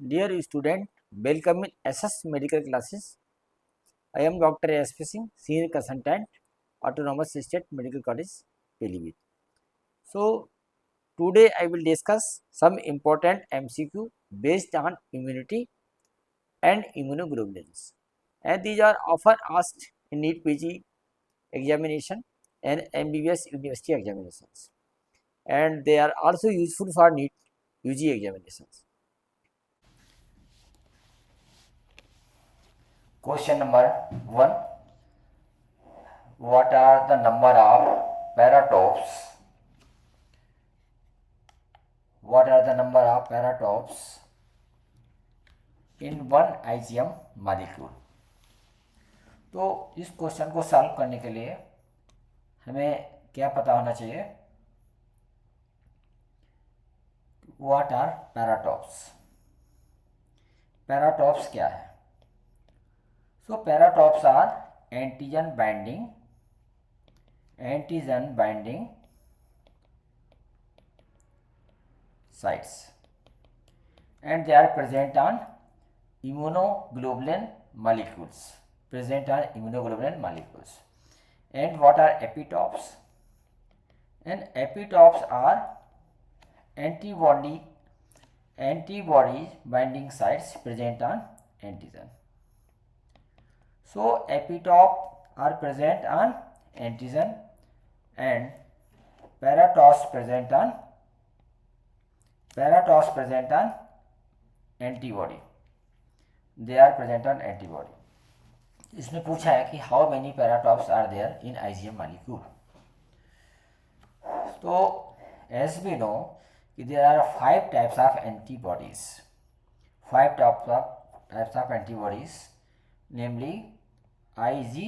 Dear student, welcome in SS Medical Classes. I am Dr. S.P. Singh, Senior Consultant, Autonomous State Medical College, Pilibhit. So, today I will discuss some important MCQ based on immunity and immunoglobulins. And these are often asked in NEET PG examination and MBBS university examinations. And they are also useful for NEET UG examinations. Question number 1. What are the number of paratopes? What are the number of paratopes in one IgM molecule? तो इस question को solve करने के लिए हमें क्या पता होना चाहिए? What are paratopes? Paratopes क्या है? So paratopes are antigen binding sites, and they are present on immunoglobulin molecules. And what are epitopes? And epitopes are antibodies binding sites present on antigen. So epitope are present on antigen and paratopes present on antibody. They are present on antibody. इसमें पूछा है कि how many paratopes are there in IgM molecule. तो as we know कि there are 5 types of antibodies. 5 types of antibodies, namely IgG,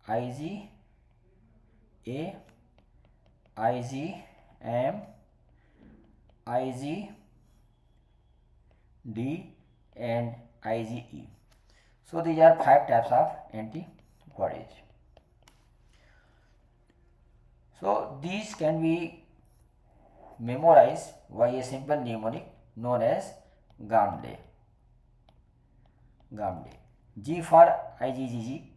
IgA, IgM, IgD and IgE. So these are 5 types of antibodies. So these can be memorized by a simple mnemonic known as GAMDE. G for IgG,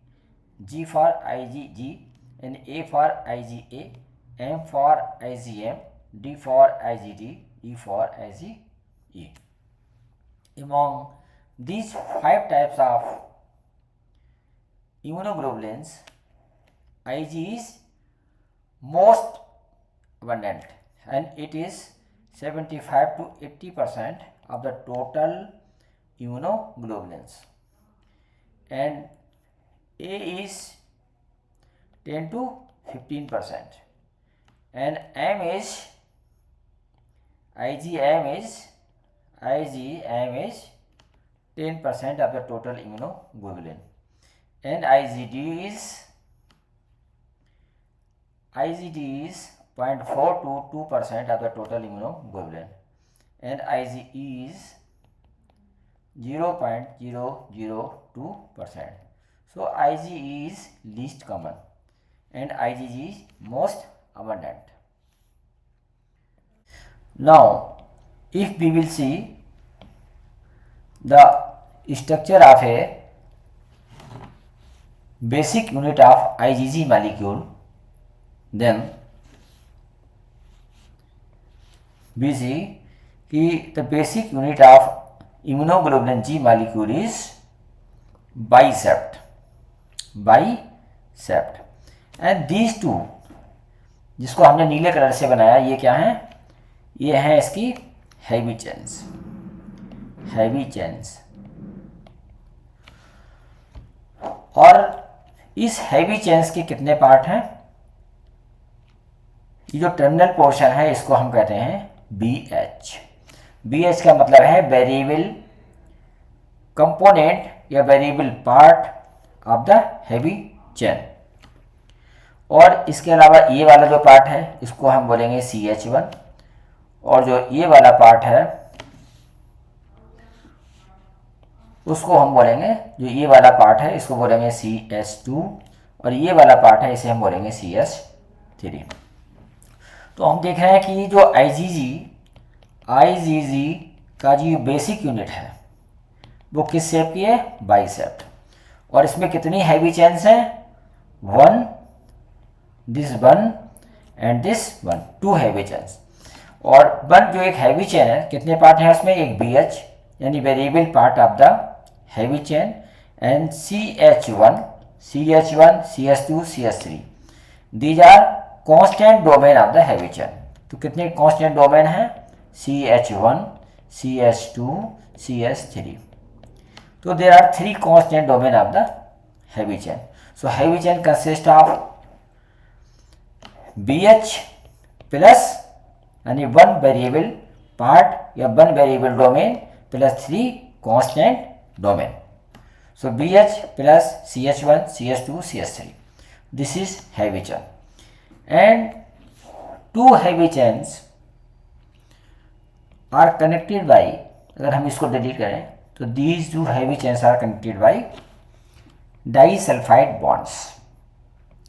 G for IgG, and A for IgA, M for IgM, D for IgD, E for IgE. Among these 5 types of immunoglobulins, Ig is most abundant and it is 75 to 80% of the total immunoglobulins, and A is 10 to 15%, and IgM is 10% of the total immunoglobulin, and IgD is 0.4 to 2% of the total immunoglobulin, and IgE is 0.002%. So IgE is least common and IgG is most abundant. Now if we will see the structure of a basic unit of IgG molecule, then we see कि the basic unit of immunoglobulin G molecule is bisept, and these two, जिसको हमने नीले colour से बनाया, ये क्या है? ये है इसकी हैवी चेन्स. और इस हैवी चेन्स के कितने पार्ट हैं? ये जो टर्मिनल पोर्शन है इसको हम कहते हैं BH. BH का मतलब है वेरिएबल कंपोनेंट या variable part of the heavy chain. और इसके अलावा ये वाला जो पार्ट है इसको हम बोलेंगे CH1, और जो ये वाला पार्ट है उसको हम बोलेंगे, जो ये वाला पार्ट है इसको बोलेंगे CH2, और ये वाला पार्ट है इसे हम बोलेंगे CH3. तो हम देख रहे हैं कि जो IgG का जो बेसिक यूनिट है वो किस शेप की है, बाइसेप्ट। और इसमें कितनी हैवी चेन्स हैं, 1, this 1 and this 1, 2 heavy chains. और 1 जो एक हैवी चेन है, कितने पार्ट हैं उसमें, एक BH यानी variable part of the heavy chain, and CH1, CH2, CH3, these are constant domain of the heavy chain. तो कितने कांस्टेंट डोमेन हैं, CH1, CH2, CH3। तो there are 3 constant domain of the heavy chain. So heavy chain consist of BH plus यानी 1 variable part या 1 variable domain plus 3 constant domain. So BH plus CH1, CH2, CH3. This is heavy chain. And 2 heavy chains are connected by, अगर हम इसको delete करें तो these 2 heavy chains are connected by disulphide bonds.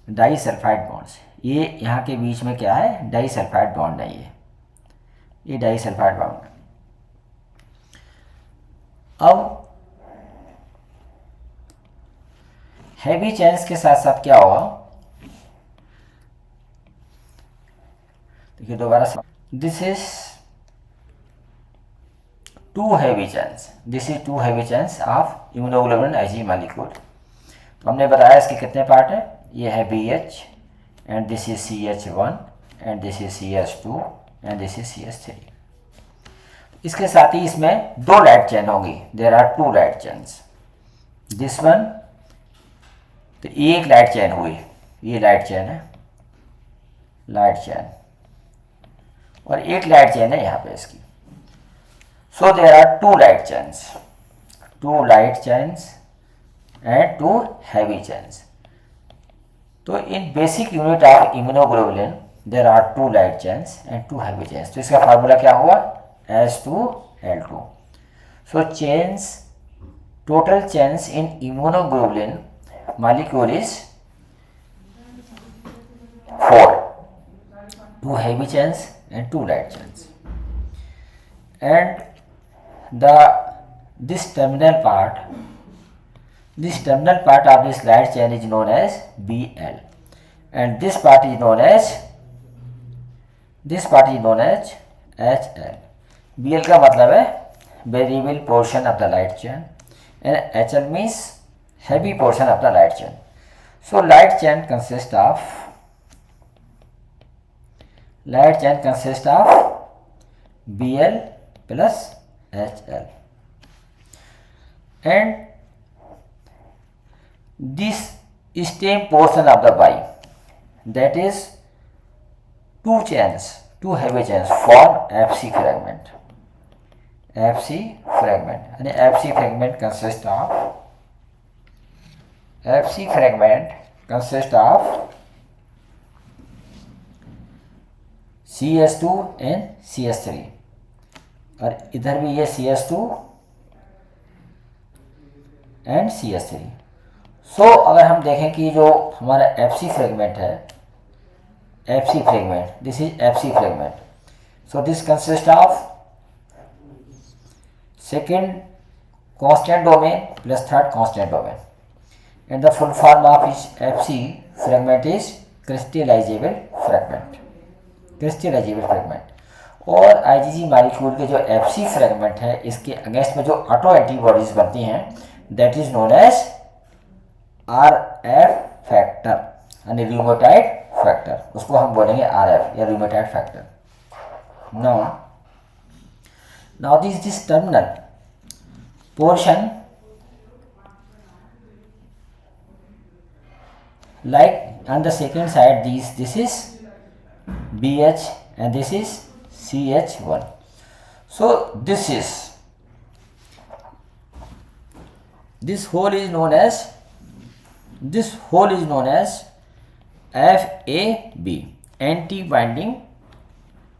Disulphide bonds, ये यहाँ के बीच में क्या है, डाइसल्फाइड बॉन्ड है, ये डाइसल्फाइड बॉन्ड। अब हैवी चेन्स के साथ साथ क्या होगा, देखिए दोबारा, this is 2 heavy chains, this is 2 heavy chains of immunoglobulin Ig molecule. तो हमने बताया इसके कितने पार्ट है, ये है BH and this is CH1 and this is CH2 and this is CH3। इसके साथ ही इसमें 2 लाइट चेन होंगी, there are 2 light chains, this one, तो एक लाइट चेन हुई, ये लाइट चेन है, लाइट चेन, और एक लाइट चेन है यहाँ पे इसकी। So there are 2 light chains, 2 light chains and 2 heavy chains. तो in basic unit of immunoglobulin there are 2 light chains and 2 heavy chains. तो इसका फार्मूला क्या हुआ, H2L2। So chains, total chains in immunoglobulin molecule is 4, 2 heavy chains and 2 light chains, and this terminal part of this light chain is known as BL, and this part is known as HL। BL का मतलब है variable portion of the light chain and HL means heavy portion of the light chain. So light chain consists of BL plus HL, and this stem portion of the Y, that is 2 chains, 2 heavy chains form FC fragment, and FC fragment consists of CH2 and CH3, और इधर भी ये CH2 and CH3। सो अगर हम देखें कि जो हमारा FC फ्रेगमेंट है, this is FC fragment. So this consist of second constant domain plus third constant domain, and the full form of each FC fragment is crystallizable fragment। और IgG molecule के जो FC फ्रेगमेंट है, इसके against में जो auto antibodies बनती हैं, that is known as RF factor यानी र्यूमेटॉइड फैक्टर, उसको हम बोलेंगे RF या rheumatoid factor. Now this terminal portion, like on the second side, this is BH and this is CH1. So this hole is known as FAB, anti-binding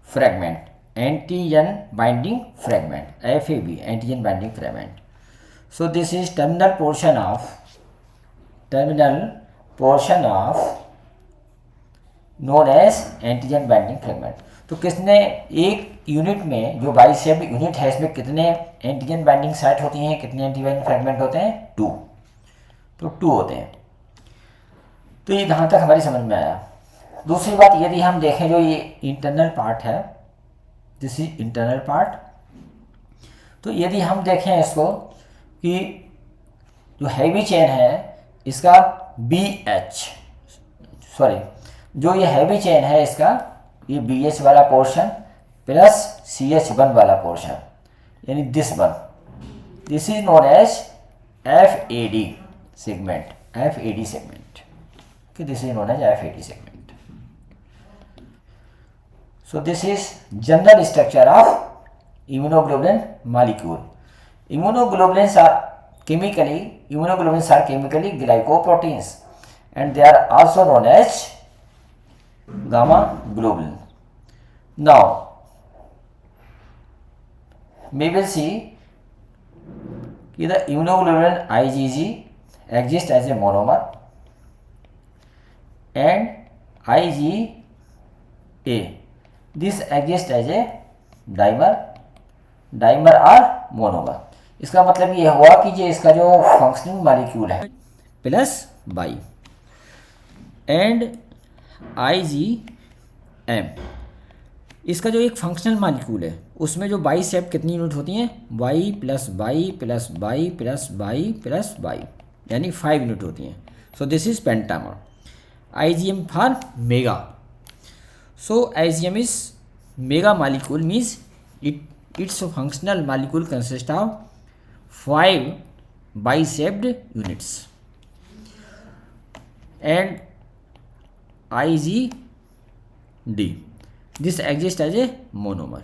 fragment, antigen binding fragment, FAB, antigen binding fragment. So this is terminal portion of known as antigen binding fragment। तो किसने एक unit में जो bisect unit है इसमें कितने antigen binding site होती हैं, कितने एंटीजन फ्रेगमेंट होते हैं? 2। तो 2 होते हैं। तो ये यहाँ तक हमारी समझ में आया। दूसरी बात, यदि हम देखें जो ये इंटरनल पार्ट है, दिस इज इंटरनल पार्ट, तो यदि हम देखें इसको कि जो हैवी चेन है इसका जो ये हैवी चेन है इसका ये BH वाला पोर्शन प्लस CH1 वाला पोर्शन, यानी this is known as FAD segment, this is known as FAD segment. So this is general structure of immunoglobulin molecule. Immunoglobulins are chemically glycoproteins and they are also known as gamma globulin. Now we will see the immunoglobulin IgG exists as a monomer and IgA this exists as a dimer or monomer. इसका मतलब ये हुआ कि जो इसका जो functioning molecule है plus by and IgM, इसका जो एक फंक्शनल मॉलिक्यूल है उसमें जो बाइसेप्ट कितनी यूनिट होती हैं? By plus by plus by plus by plus by, यानी 5 यूनिट होती हैं. सो this is pentamer. IgM for mega. So IgM is mega molecule, means its functional molecule consists of 5 bisept units. And IgD, this exists as a monomer.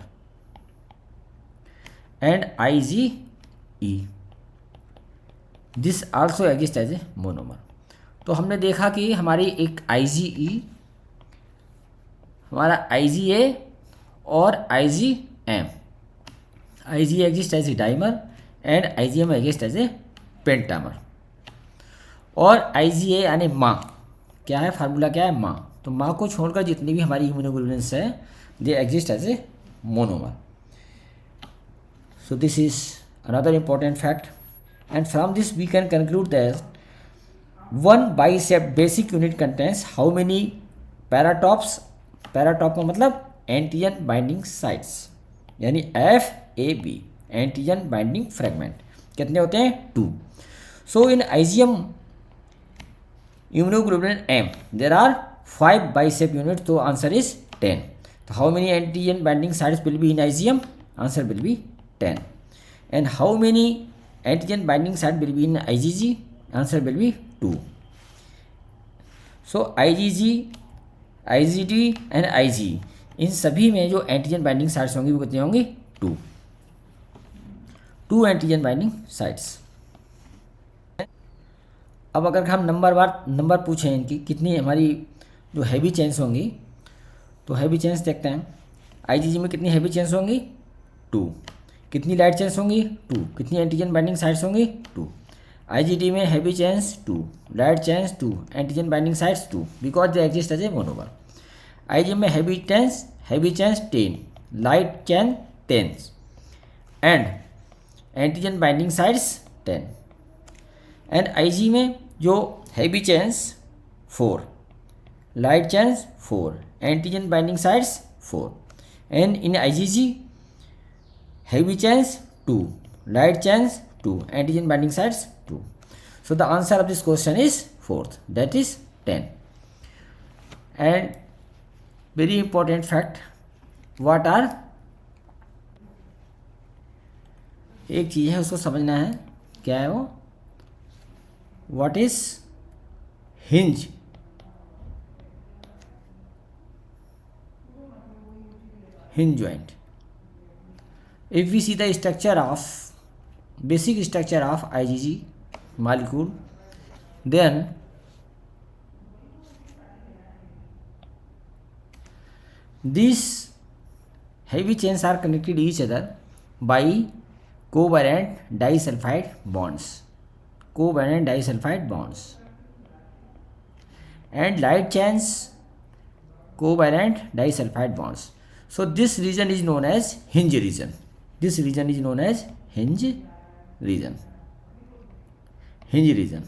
And IgE, this also exists as a monomer. तो हमने देखा कि हमारी एक IgE, हमारा IgA और IgM. IgA exist as a dimer and IgM exist as a pentamer. और IgA यानी माँ क्या है, फार्मूला क्या है? माँ. तो माँ को छोड़कर जितनी भी हमारी इम्यूनोग्लोबुलिन्स है they exist as a monomer. So this is another important fact. And from this we can conclude that one bicep basic unit contains how many paratopes. Paratope का मतलब एंटीजन बाइंडिंग साइट्स, यानी FAB antigen binding fragment. कितने होते हैं? 2. So in IgM immunoglobulin M there are 5 bicep units. तो answer is 10. तो how many antigen binding sites will be in IgM? Answer will B 10. And how many antigen binding site will be in IgG? Answer will B 2. So IgG, IgD and IgE इन सभी में जो antigen binding sites होंगी वो कितनी होंगी? 2 antigen binding sites. अब अगर हम नंबर पूछें इनकी कितनी हमारी जो हैवी चेन्स होंगी, तो हैवी चेन्स देखते हैं. IgG में कितनी हैवी चेन्स होंगी? 2. कितनी लाइट चेन्स होंगी? 2. कितनी एंटीजन बाइंडिंग साइट्स होंगी? 2. IgD में heavy chains 2, light chains 2, antigen binding sites 2 because they exist as a monomer. IgM में heavy chains 10, light chain 10 and antigen binding sites 10. And IG में जो heavy chains 4, light chains 4, antigen binding sites 4. And in IgG heavy chains 2, light chains 2, antigen binding sites 2. So the answer of this question is 4th, that is 10. And very important fact, what are, एक चीज़ है उसको समझना है, क्या है वो? What is hinge? Hinge joint. If we see the structure of basic structure of IgG molecule, then these heavy chains are connected each other by covalent disulfide bonds. And light chains covalent disulfide bonds. So this region is known as hinge region. This region is known as hinge region. Hinge region.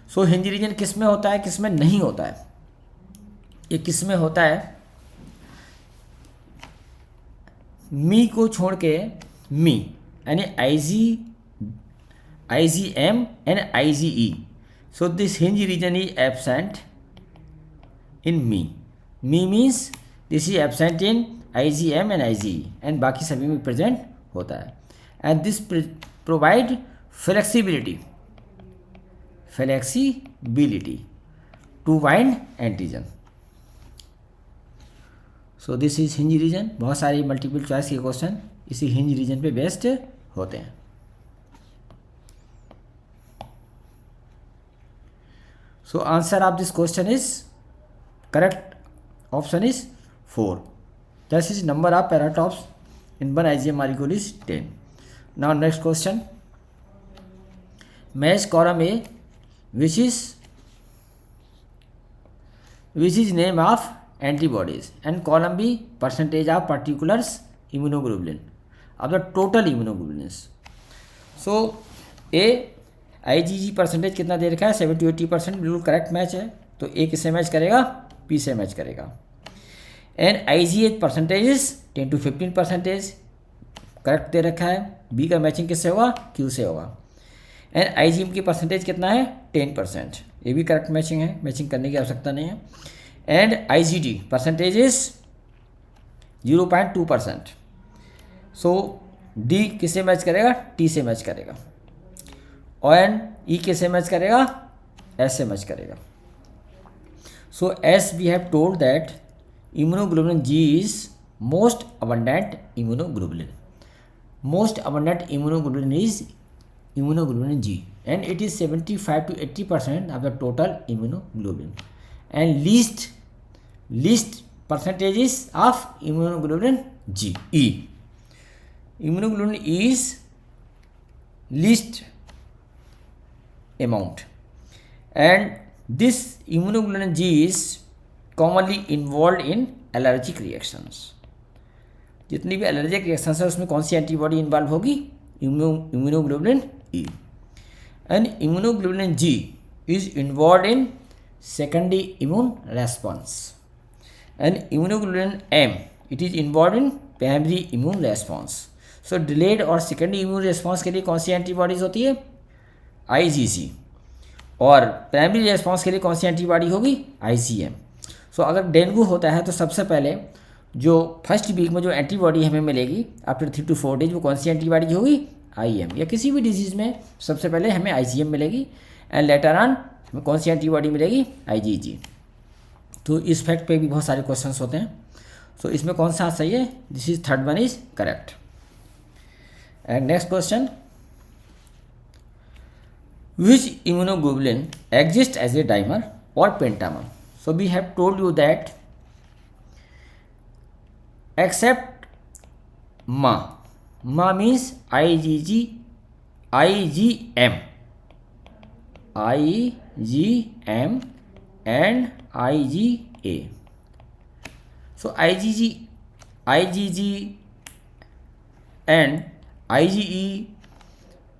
So hinge region किस में होता है, किस में नहीं होता है? ये किस में होता है? मी को छोड़ के मी यानी IgM and IgE. So this hinge region is absent in me. Me means this is absent in IgM and IgE and बाकी सभी में प्रेजेंट होता है. And this provide flexibility to bind antigen. So this is hinge region. बहुत सारे multiple choice के question इसी hinge region पे बेस्ड होते हैं. So answer of this question is correct option is 4. This is number of paratops in one IgM molecule is 10. Now next question. Match column A which is name of antibodies and column B percentage of particulars immunoglobulin of the total immunoglobulins. So A IgG percentage कितना दे रखा है 70-80%, बिल्कुल correct match है. तो ए किससे match करेगा, P से match करेगा. And IgH percentage 10-15% correct they रखा है. बी का मैचिंग किससे होगा, क्यू से होगा. एंड IgM की परसेंटेज कितना है 10%, ये भी करेक्ट मैचिंग है, मैचिंग करने की आवश्यकता नहीं है. And IgD percentage is 0.2%. So D किससे मैच करेगा, टी से मैच करेगा. और ई किससे मैच करेगा, एस से मैच करेगा. So as we have told that immunoglobulin G is most abundant immunoglobulin. Most abundant immunoglobulin is immunoglobulin G and it is 75-80% of the total immunoglobulin and least percentages of immunoglobulin G E. Immunoglobulin E is least amount and this immunoglobulin G is commonly involved in allergic reactions. जितनी भी allergic reactions है उसमें कौन सी antibody involve होगी, immunoglobulin E. And immunoglobulin G is involved in secondary immune response. And immunoglobulin M, it is involved in primary immune response. So delayed और secondary immune response के लिए कौन सी एंटीबॉडीज होती है, IgG. और प्राइमरी रेस्पॉन्स के लिए कौन सी एंटीबॉडी होगी, IgM. सो अगर डेंगू होता है तो सबसे पहले जो फर्स्ट वीक में जो एंटीबॉडी हमें मिलेगी आफ्टर 3 to 4 डेज, वो कौन सी एंटीबॉडी होगी, IgM. या किसी भी डिजीज़ में सबसे पहले हमें IgM मिलेगी एंड लेटर ऑन हमें कौन सी एंटीबॉडी मिलेगी, IgG. तो इस फैक्ट पे भी बहुत सारे क्वेश्चंस होते हैं. सो इसमें कौन सा सही है, this is third one is correct. And next question, which immunoglobulin exists as a dimer or pentamer. So we have told you that except Ma means IgM, and IgA. So IgG and IgE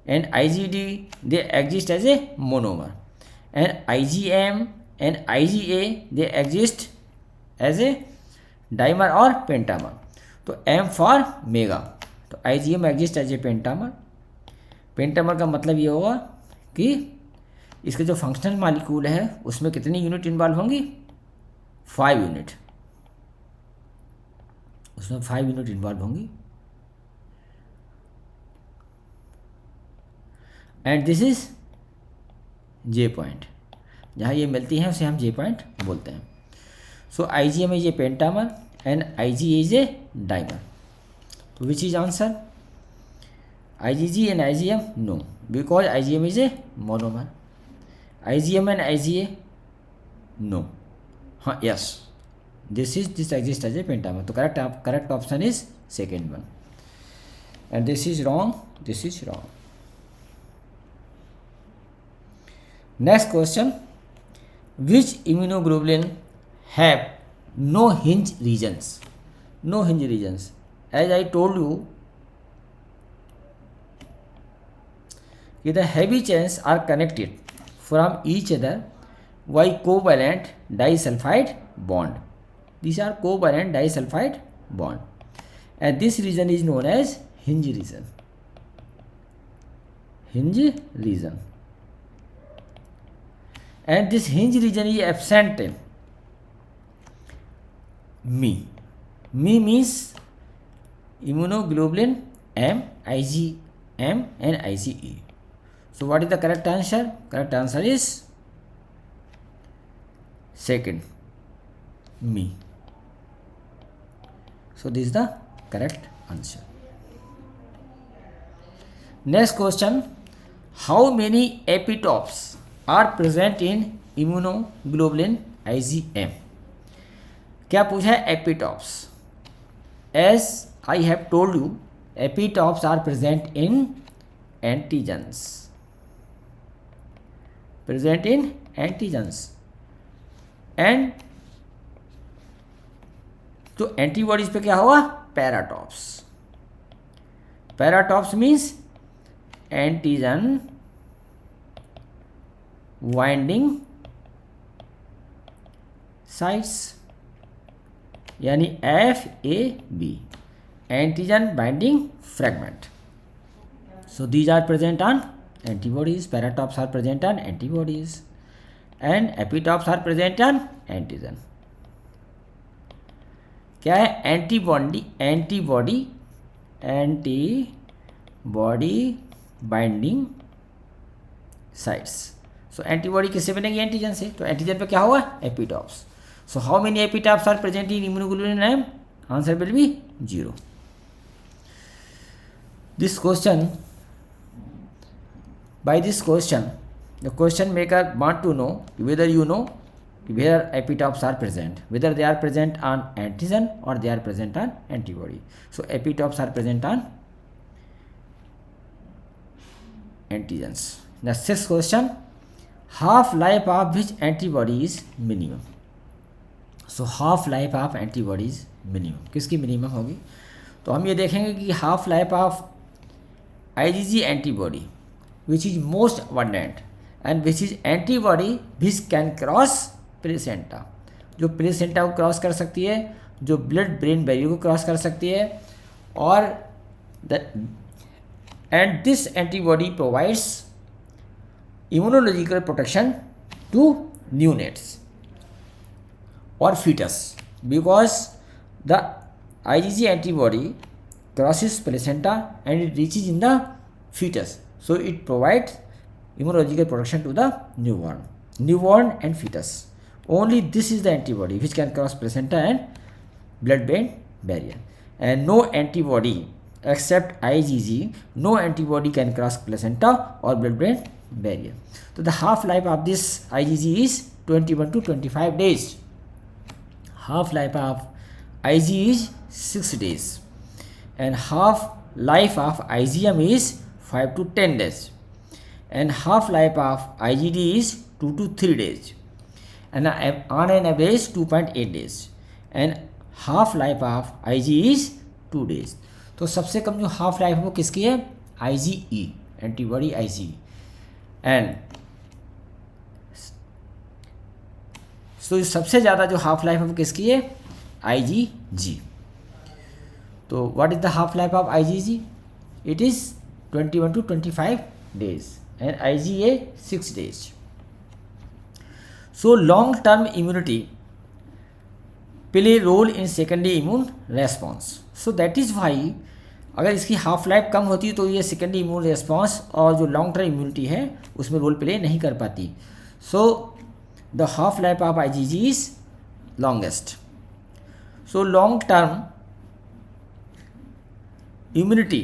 and IgD, they exist as a monomer, and IgM and IgA, they exist as a dimer or pentamer. तो M for mega, तो IgM exist as a pentamer. Pentamer का मतलब ये होगा कि इसके जो functional molecule है उसमें कितनी यूनिट इन्वॉल्व होंगी, 5 यूनिट, उसमें 5 यूनिट इन्वॉल्व होंगी. And this is J point, जहाँ ये मिलती हैं उसे हम J पॉइंट बोलते हैं. So IgM is a pentamer and IgA is a dimer. तो which is answer, IgG and IgM no, because IgM is a monomer. IgM and IgA no. हाँ yes, this exist as a pentamer. तो correct option is second one and this is wrong. Next question, which immunoglobulin have no hinge regions? no hinge regions. As I told you, the heavy chains are connected from each other by covalent disulfide bond. These are covalent disulfide bond, and this region is known as hinge region. Hinge region, and this hinge region is absent in Me. Me means immunoglobulin M, IgM and IgE. So what is the correct answer? Correct answer is second, Me. So this is the correct answer. Next question, how many epitopes are present in immunoglobulin IgM? क्या पूछा है? Epitopes. As I have told you, epitopes are present in antigens. Present in antigens. And तो antibodies पे क्या हुआ? पैराटॉप्स. पैराटॉप्स means antigen winding sites, यानी FAB, antigen binding fragment. So these are present on antibodies. Paratops are present on antibodies, and epitopes are present on antigen. क्या है? Antibody binding sites. So antibody किससे बनेगी? Antigen से. तो antigen पे क्या हुआ? Epitopes. So how many epitopes are present in immunoglobulin M? Answer will be 0. This question, by this question, the question maker want to know whether you know where epitopes are present, whether they are present on antigen or they are present on antibody. So epitopes are present on antigens. The sixth question, half life of which antibody is minimum? So half life of antibodies minimum. किसकी minimum होगी? तो हम ये देखेंगे कि half life of IgG antibody which is most abundant and which is antibody which can cross placenta. जो placenta को cross कर सकती है, जो ब्लड ब्रेन बैरियर को क्रॉस कर सकती है, और and this antibody provides immunological protection to neonates or fetus, because the IgG antibody crosses placenta and it reaches in the fetus, so it provides immunological protection to the newborn and fetus. Only this is the antibody which can cross placenta and blood-brain barrier, and no antibody except IgG, no antibody can cross placenta or blood-brain barrier. So the half-life of this IgG is 21 to 25 days. Half life of Ig is 6 days, and half life of IgM is 5 to 10 days, and half life of IgD is 2 to 3 days, and on an average 2.8 days, and half life of Ig is 2 days. तो सबसे कम जो half life है वो किसकी है? IgE, antibody IgE. And तो सबसे ज़्यादा जो हाफ लाइफ है वो किसकी है? IgG. तो what is the half life of IgG? It is 21 to 25 days and IgA 6 days. So long term immunity play role in secondary immune response. So that is why अगर इसकी half life कम होती है तो ये secondary immune response और जो long term immunity है उसमें रोल प्ले नहीं कर पाती. सो the half life of IgG is longest. So long term immunity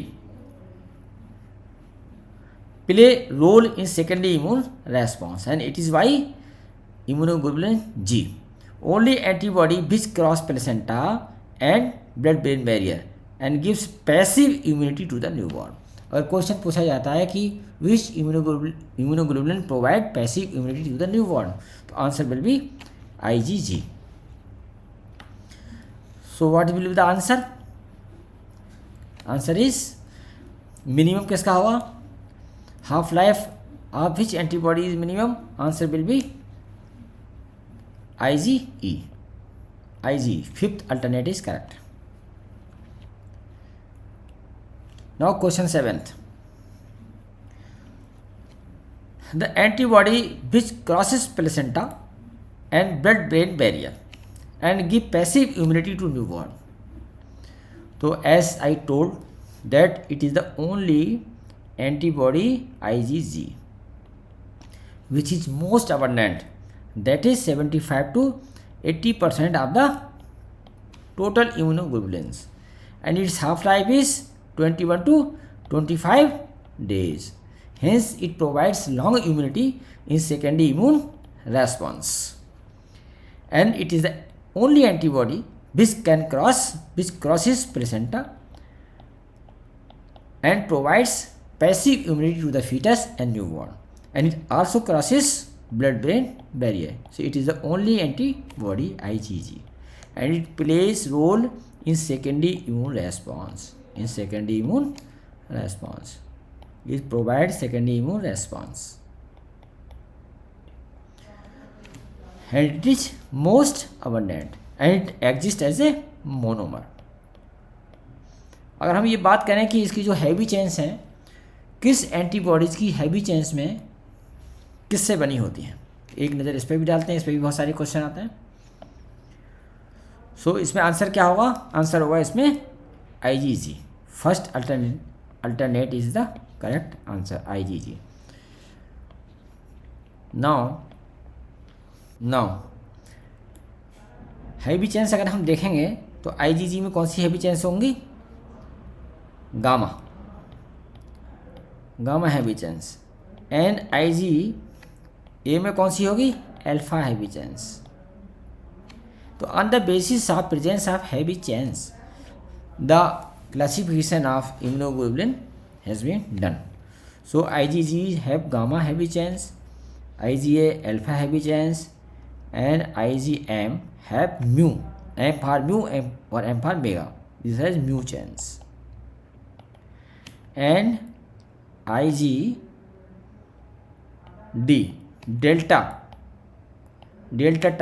play role in secondary immune response, and it is why immunoglobulin G, only antibody which cross placenta and blood brain barrier and gives passive immunity to the newborn. अगर question पूछा जाता है कि which immunoglobulin provide passive immunity to the newborn, तो answer will be IgG. So what will be the answer? Answer is minimum किसका होगा? Half life of which antibody is minimum? Answer will be IgE. IgE. Fifth alternate is correct. Now question 7th. The antibody which crosses placenta and blood-brain barrier and give passive immunity to newborn. So as I told that it is the only antibody IgG which is most abundant, that is 75 to 80% of the total immunoglobulins, and its half-life is 21 to 25 days. Hence it provides long immunity in secondary immune response, and it is the only antibody which crosses placenta and provides passive immunity to the fetus and newborn, and it also crosses blood-brain barrier. So it is the only antibody IgG, and it plays role in secondary immune response. It provides secondary immune response, and it is most abundant, and it exists as a monomer. अगर हम ये बात करें कि इसकी जो heavy chains हैं, किस एंटीबॉडीज़ की हैवी चेन्स में किससे बनी होती हैं, एक नज़र इस पर भी डालते हैं, इस पर भी बहुत सारे क्वेश्चन आते हैं. सो इसमें आंसर क्या होगा? आंसर होगा इसमें IgG. First alternate is the correct answer, IgG. Now heavy chains अगर हम देखेंगे तो IgG में कौन सी हैवी चेन्स होंगी? Gamma heavy chains. And IgA में कौन सी होगी? Alpha heavy chains. तो on the basis of presence of heavy chains the classification of immunoglobulin has been done. So IgG have gamma heavy chains, IgA alpha heavy chains, and IgM have mu. M for mu or M for mega. This has mu chains. And IgD delta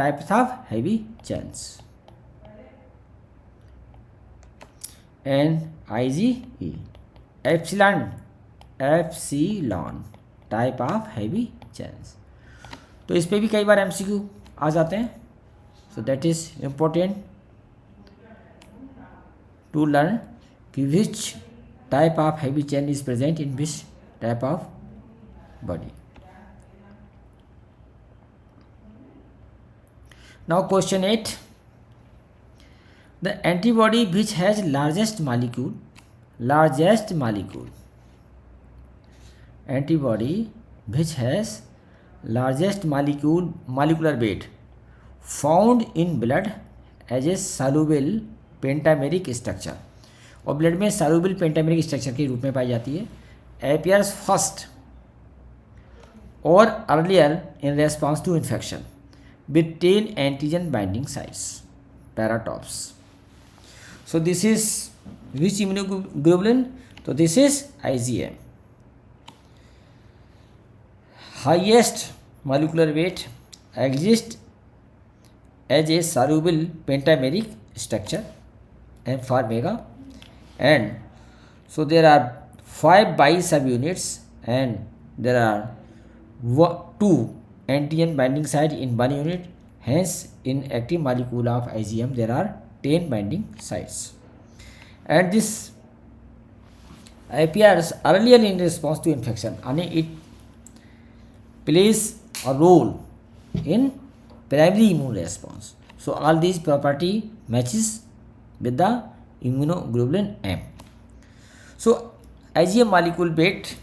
types of heavy chains. And IgE epsilon type of heavy chains. तो इस पे भी कई बार MCQ आ जाते हैं. So that is important to learn कि which type of heavy chain is present in which type of body. Now question 8. The antibody which has largest molecule antibody which has largest molecular weight found in blood as a soluble pentameric structure, और blood में soluble pentameric structure के रूप में पाई जाती है, appears first or earlier in response to infection with 10 antigen binding sites, paratops. So this is which immunoglobulin? So this is IgM. Highest molecular weight exists as a soluble pentameric structure M for mega, and so there are 5 bi subunits and there are 2 antigen binding site in one unit. Hence in active molecule of IgM there are 10 binding sites, and this appears earlier in response to infection, and it plays a role in primary immune response. So all these property matches with the immunoglobulin M. So IgM molecule weight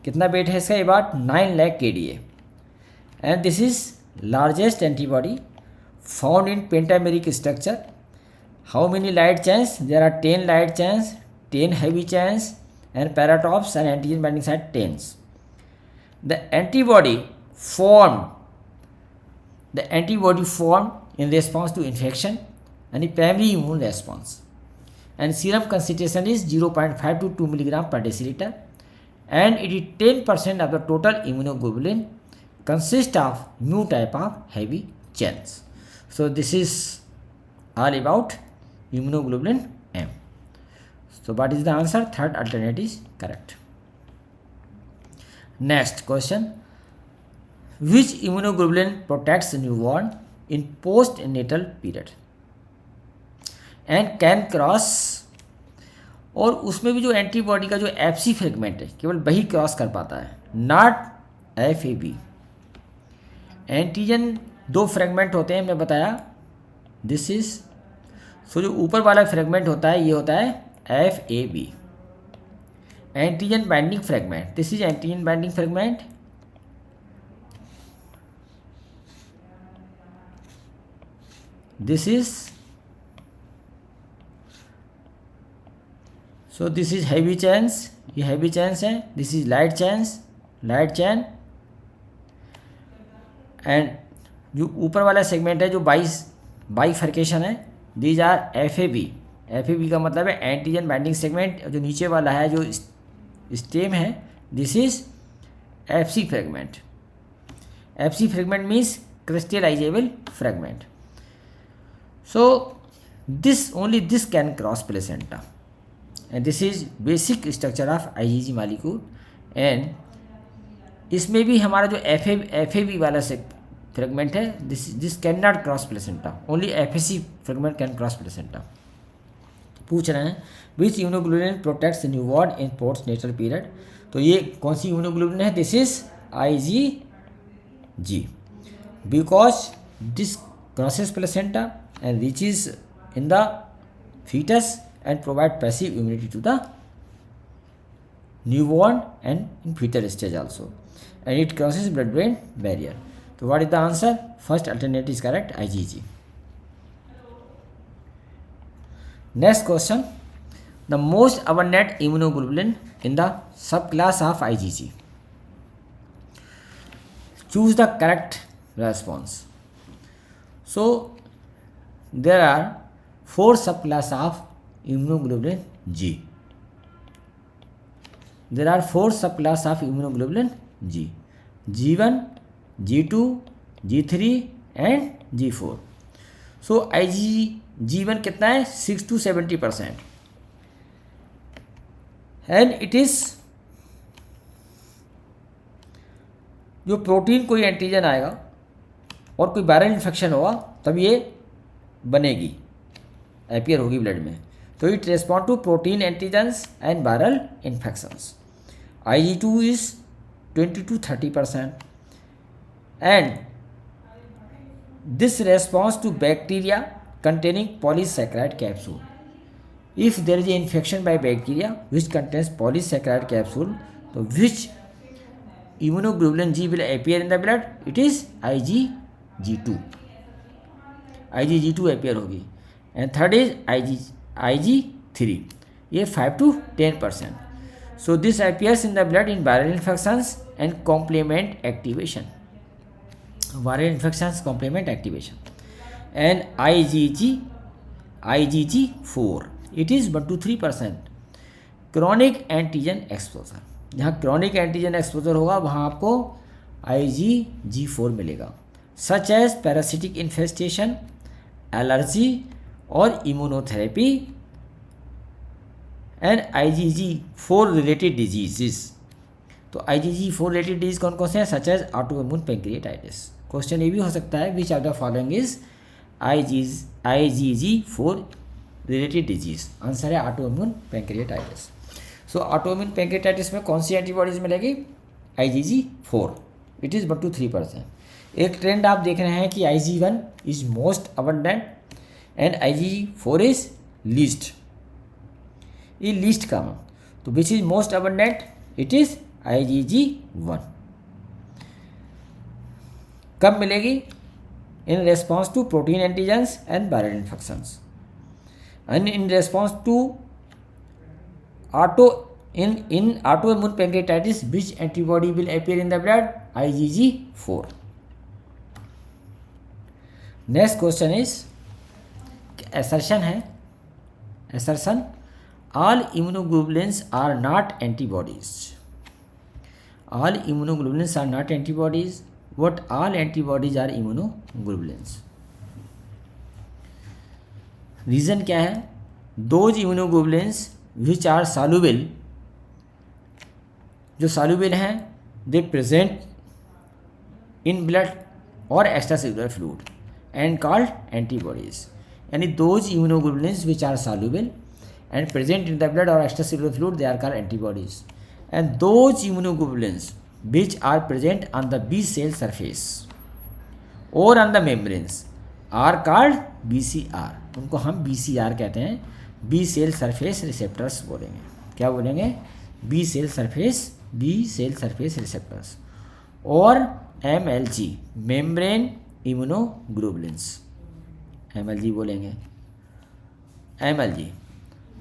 कितना weight है इसका? about 9 lakh kDa, and this is largest antibody found in pentameric structure. How many light chains? There are 10 light chains, 10 heavy chains, and paratops and antigen binding site 10s. The antibody formed in response to infection यानी primary immune response, and serum concentration is 0.5 to 2 milligram per deciliter, and it is 10% of the total immunoglobulin consists of new type of heavy chains. So this is all about immunoglobulin M. So what is the answer? Third alternative is correct. Next question, which immunoglobulin protects newborn in postnatal period and can cross, और उसमें भी जो antibody का जो FC fragment है केवल वही cross कर पाता है, नॉट एफएबी। एंटीजन 2 फ्रेगमेंट होते हैं, मैं बताया, दिस इज, सो जो ऊपर वाला फ्रेगमेंट होता है ये होता है FAB, antigen binding fragment, this is antigen binding fragment, this is, so this is heavy chains, ये हैवी चैन्स हैं, this is light chains, light chain, and जो ऊपर वाला सेगमेंट है जो बाइफर्केशन है, दीज आर एफएबी। एफएबी का मतलब है एंटीजन बाइंडिंग सेगमेंट। जो नीचे वाला है जो स्टेम है, this is FC fragment. FC fragment means crystallisable fragment. So this only this can cross placenta, and this is basic structure of IgG molecule, and इसमें भी हमारा जो FAB वाला से फ्रेगमेंट है, this can not cross placenta, only FAC fragment can cross placenta. पूछ रहे हैं विच इम्यूनोग्लोबुलिन प्रोटेक्ट्स न्यूबॉर्न इन पोस्टनेटल पीरियड, तो ये कौन सी इम्यूनोग्लोबुलिन है? This is IgG, because this crosses placenta and reaches in the fetus and provide passive immunity to the newborn and in fetal stage also, and it crosses blood-brain barrier. So what is the answer? First alternative is correct, IgG. Next question, the most abundant immunoglobulin in the subclass of IgG. Choose the correct response. So there are 4 subclass of immunoglobulin G. There are 4 subclass of immunoglobulin G: G1, G2, G3 and G4. So G1 कितना है? 6 to 70%, and it is, जो protein कोई antigen आएगा और कोई viral infection होगा तब ये बनेगी, अपीयर होगी ब्लड में, तो it respond to protein antigens and viral infections. Ig2 is 20 to 30%, and this responds to bacteria containing polysaccharide capsule. If there is an infection by bacteria which contains polysaccharide capsule, so which immunoglobulin G will appear in the blood? It is IgG2. IgG2 appear होगी, and third is IG3, ये 5 to 10%. So this appears in the blood in viral infections and complement activation. Viral infections complement activation. And IgG4, it is 1 to 3%. Chronic antigen exposure, जहाँ chronic antigen exposure होगा वहाँ आपको IgG4 मिलेगा, such as parasitic infestation, allergy और immunotherapy and IgG4 related diseases. तो IgG4 related disease कौन कौन से हैं? such as autoimmune pancreatitis. Question ये भी हो सकता है which of the following is IgG4 related disease? Answer है autoimmune pancreatitis. So autoimmune pancreatitis में कौन सी एंटीबॉडीज मिलेगी? IgG4, it is 1 to 3%। एक ट्रेंड आप देख रहे हैं कि Ig1 is most abundant and IgG4 is least, ये लीस्ट का, तो which is most abundant? It is IgG1। कब मिलेगी? In response to protein antigens and viral infections, and in response to autoimmune pancreatitis, which antibody will appear in the blood? IgG4. Next question is assertion है, assertion all immunoglobulins are not antibodies. All immunoglobulins are not antibodies. What all antibodies are immunoglobulins? Reason क्या है? Those immunoglobulins which are soluble, जो soluble हैं, they present in blood or extracellular fluid and called antibodies. यानी those immunoglobulins which are soluble and present in the blood or extracellular fluid, they are called antibodies. And those immunoglobulins which are present on the B cell surface or on the membranes are called BCR. उनको हम BCR कहते हैं, B cell surface receptors बोलेंगे. क्या बोलेंगे? B cell surface receptors. और MLG, membrane immunoglobulins, MLG बोलेंगे. MLG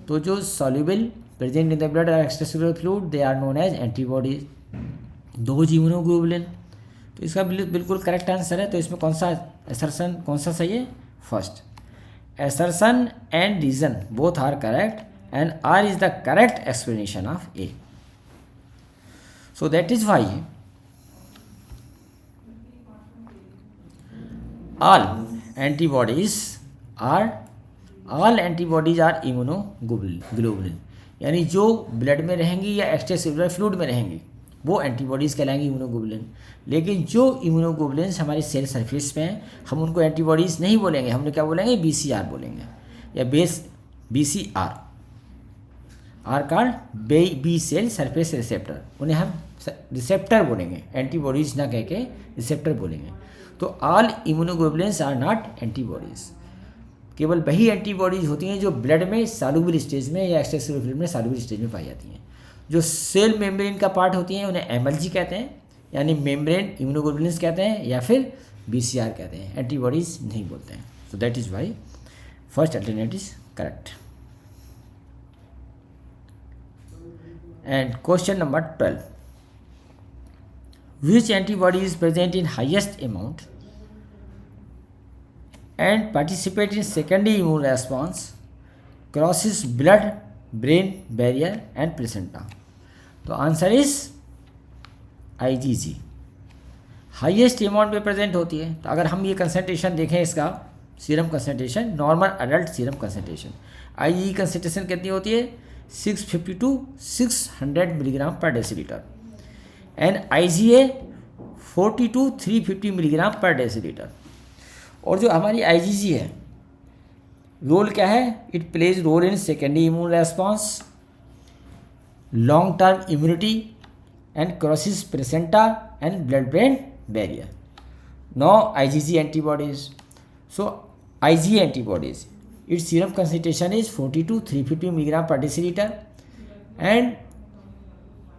तो जो soluble present in the blood or extracellular fluid, they are known as antibodies. Those immunoglobulin, तो इसका बिल्कुल करेक्ट आंसर है. तो इसमें कौन सा असर्शन, कौन सा सही है? First. Assertion and reason both are correct and R is the correct explanation of A. So that is why all antibodies are immunoglobulin. यानी जो ब्लड में रहेंगी या एक्स्ट्रा सेलुलर फ्लूइड में रहेंगी वो एंटीबॉडीज़ कहलाएंगी इम्यूनोग्लोबुलिन. लेकिन जो इम्यूनोग्लोबुलिन्स हमारी सेल सरफेस पे हैं हम उनको एंटीबॉडीज़ नहीं बोलेंगे, हम क्या बोलेंगे? BCR बोलेंगे या बेस BCR are called B cell surface receptor. उन्हें हम रिसेप्टर बोलेंगे, एंटीबॉडीज़ ना कह के रिसेप्टर बोलेंगे. तो all immunoglobulins are not antibodies. केवल वही एंटीबॉडीज़ होती हैं जो ब्लड में सॉल्युबल स्टेज में या एक्स्ट्रासेलुलर फ्लूइड में सॉल्युबल स्टेज में पाई जाती हैं. जो सेल मेम्ब्रेन का पार्ट होती हैं उन्हें MLG कहते हैं, यानी मेम्ब्रेन इम्यूनोग्लोबुलिन्स कहते हैं, या फिर BCR कहते हैं, एंटीबॉडीज़ नहीं बोलते हैं. So that is why first alternative is correct. And question number 12. Which antibody is present in highest amount and participate in secondary immune response, crosses blood-brain barrier and placenta? तो answer is IgG. Highest amount में present होती है. तो अगर हम ये concentration देखें इसका serum concentration, normal adult serum concentration, IgG concentration कितनी होती है? 650 to 600 milligram per decilitre and IgA 40 to 350 milligram per decilitre. और जो हमारी IgG है रोल क्या है? It plays role in secondary immune response, long term immunity and crosses placenta and blood brain barrier. No IgG antibodies. So IgA antibodies, it's serum concentration is 40 to 350 milligram per decilitre and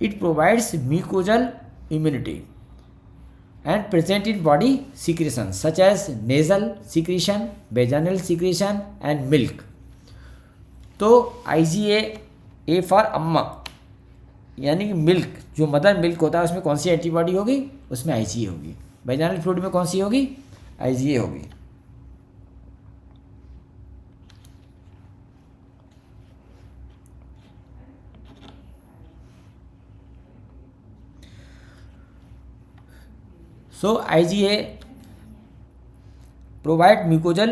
it provides mucosal immunity and present in body secretions such as nasal secretion, vaginal secretion and milk. तो IgA A for अम्मा यानी कि milk, जो mother milk होता है उसमें कौन सी एंटीबॉडी होगी? उसमें IgA होगी. वेजाइनल फ्लूइड में कौन सी होगी? IgA होगी. So IgA provide mucosal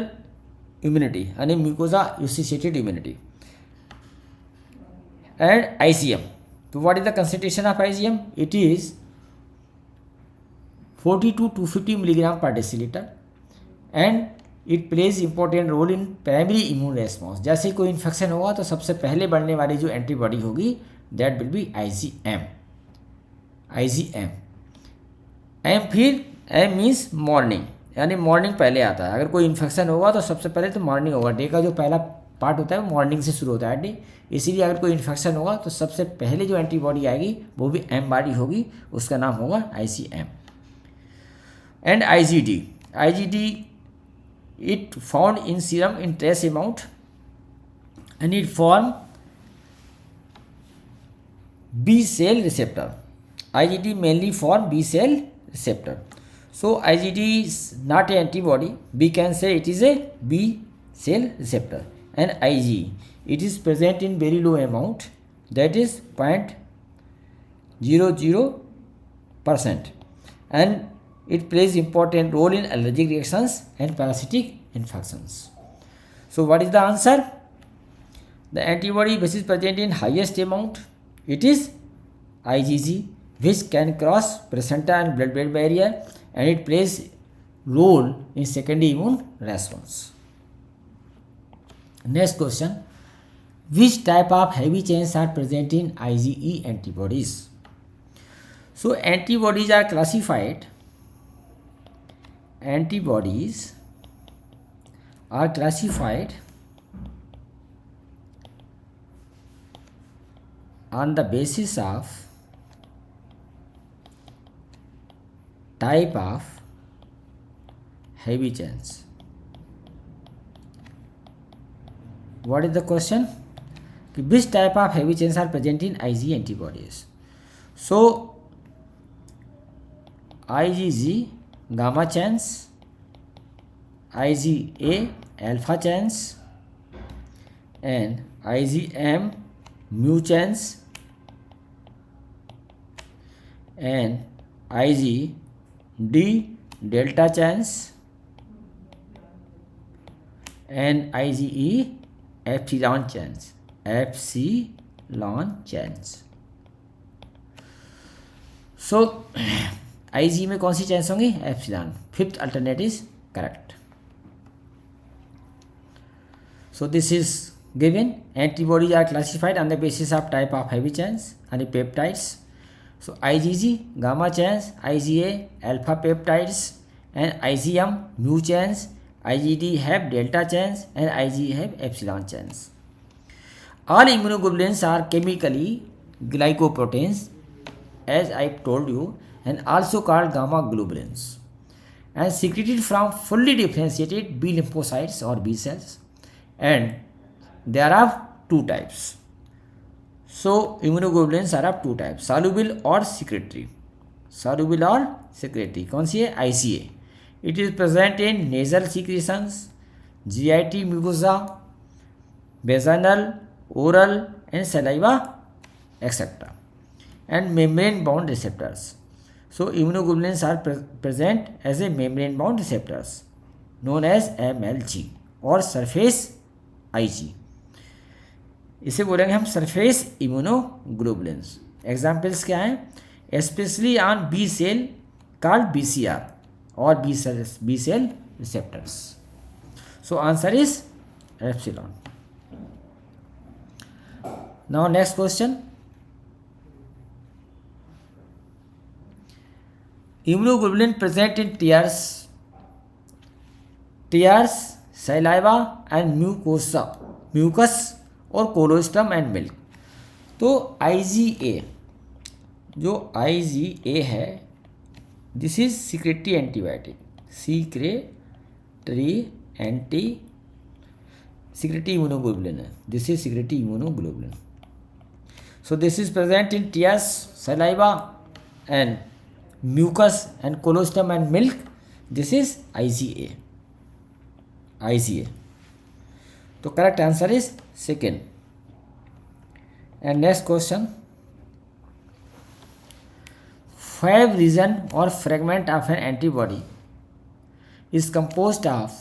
immunity यानी mucosa associated immunity and IgM. So what is the concentration of IgM? It is 40 to 250 milligram per deciliter and it plays important role in primary immune response. जैसे कोई infection होगा तो सबसे पहले बढ़ने वाली जो एंटीबॉडी होगी that will be IgM. M फिर M मीन्स मॉर्निंग, यानी मॉर्निंग पहले आता है. अगर कोई इन्फेक्शन होगा तो सबसे पहले तो मॉर्निंग होगा. डे का जो पहला पार्ट होता है वो मॉर्निंग से शुरू होता है डे. इसीलिए अगर कोई इन्फेक्शन होगा तो सबसे पहले जो एंटीबॉडी आएगी वो भी M बॉडी होगी, उसका नाम होगा IgM. And IgD it found in serum in trace amount and it form B cell receptor. IgD mainly form B cell receptor. So IgD is not an antibody. We can say it is a B cell receptor. And IgE, it is present in very low amount, that is 0.00%, and it plays important role in allergic reactions and parasitic infections. So what is the answer? The antibody which is present in highest amount, it is IgG, which can cross placenta and blood-brain barrier, and it plays role in secondary immune response. Next question, which type of heavy chains are present in IgE antibodies? So antibodies are classified on the basis of type of heavy chains. What is the question? Which type of heavy chains are present in IgE antibodies? So IgG gamma chains, IgA alpha chains, and IgM mu chains, and IgD delta chains, and IgE epsilon chains. So IgE में कौन सी chains होंगी? Epsilon. Fifth alternate is correct. So this is given. Antibodies are classified on the basis of type of heavy chains and the peptides. So IgG gamma chains, IgA alpha peptides, and IgM mu chains, IgD have delta chains, and IgE have epsilon chains. All immunoglobulins are chemically glycoproteins, as I told you, and also called gamma globulins, and secreted from fully differentiated B lymphocytes or B cells, and there are two types. So immunoglobulins are of two types, soluble or secretory. कौन सी है? IgA. It is present in nasal secretions, GIT mucosa, vaginal, oral, and saliva, etc., and membrane bound receptors. So immunoglobulins are present as a membrane bound receptors known as MLG or surface IG. इसे बोलेंगे हम surface immunoglobulins. Examples क्या हैं? Especially on B cell called BCR or B cell receptors. So answer is epsilon. Now next question. Immunoglobulin present in tears, saliva and mucus or colostrum and milk. तो IgA, जो IgA है, this is secretory antibiotic. Secretory immunoglobulin है. This is secretory immunoglobulin. So this is present in tears, saliva and mucus and colostrum and milk. This is IgA. तो correct answer is second. And next question. Fab region or fragment of an antibody is composed of,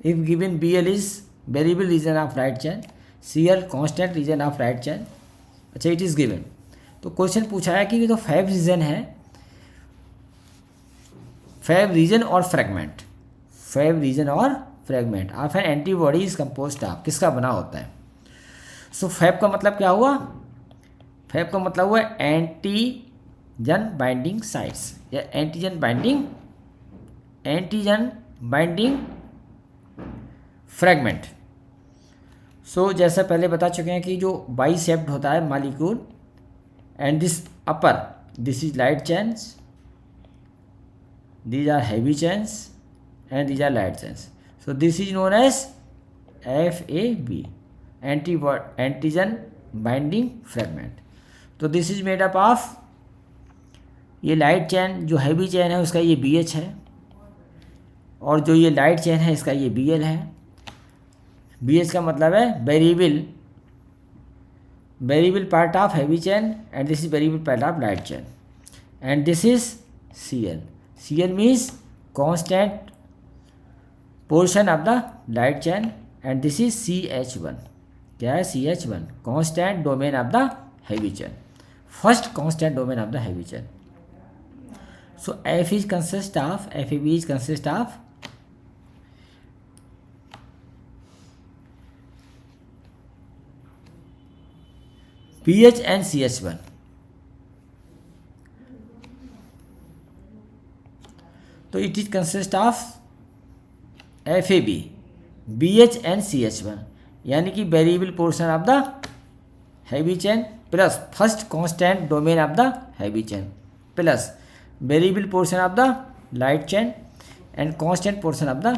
if given BL is variable region of right chain, CL constant region of right chain. अच्छा, it is given. तो question पूछा है कि तो fab reason है, fab reason और fragment of N antibody is composed of, किसका बना होता है? सो फैब का मतलब क्या हुआ? फैब का मतलब हुआ एंटीजन बाइंडिंग साइट्स या एंटीजन बाइंडिंग फ्रेगमेंट. सो जैसा पहले बता चुके हैं कि जो बाइसेप्ट होता है molecule, and this upper, this is light chains, these are heavy chains, and these are light chains. So this is known as FAB, antigen binding fragment. तो this is made up of, ये light chain जो heavy chain है उसका ये BH है, और जो ये लाइट चेन है इसका ये BL है, BH का मतलब है variable part of heavy chain and this is variable part of light chain and this is Cl means constant portion of the light chain and this is CH1. क्या है CH1? Constant domain of the heavy chain, first constant domain of the heavy chain. So FAB is consist of BH and CH1. तो it is consist of FAB, BH and CH1, यानी कि variable portion of the heavy chain plus first constant domain of the heavy chain plus variable portion of the light chain and constant portion of the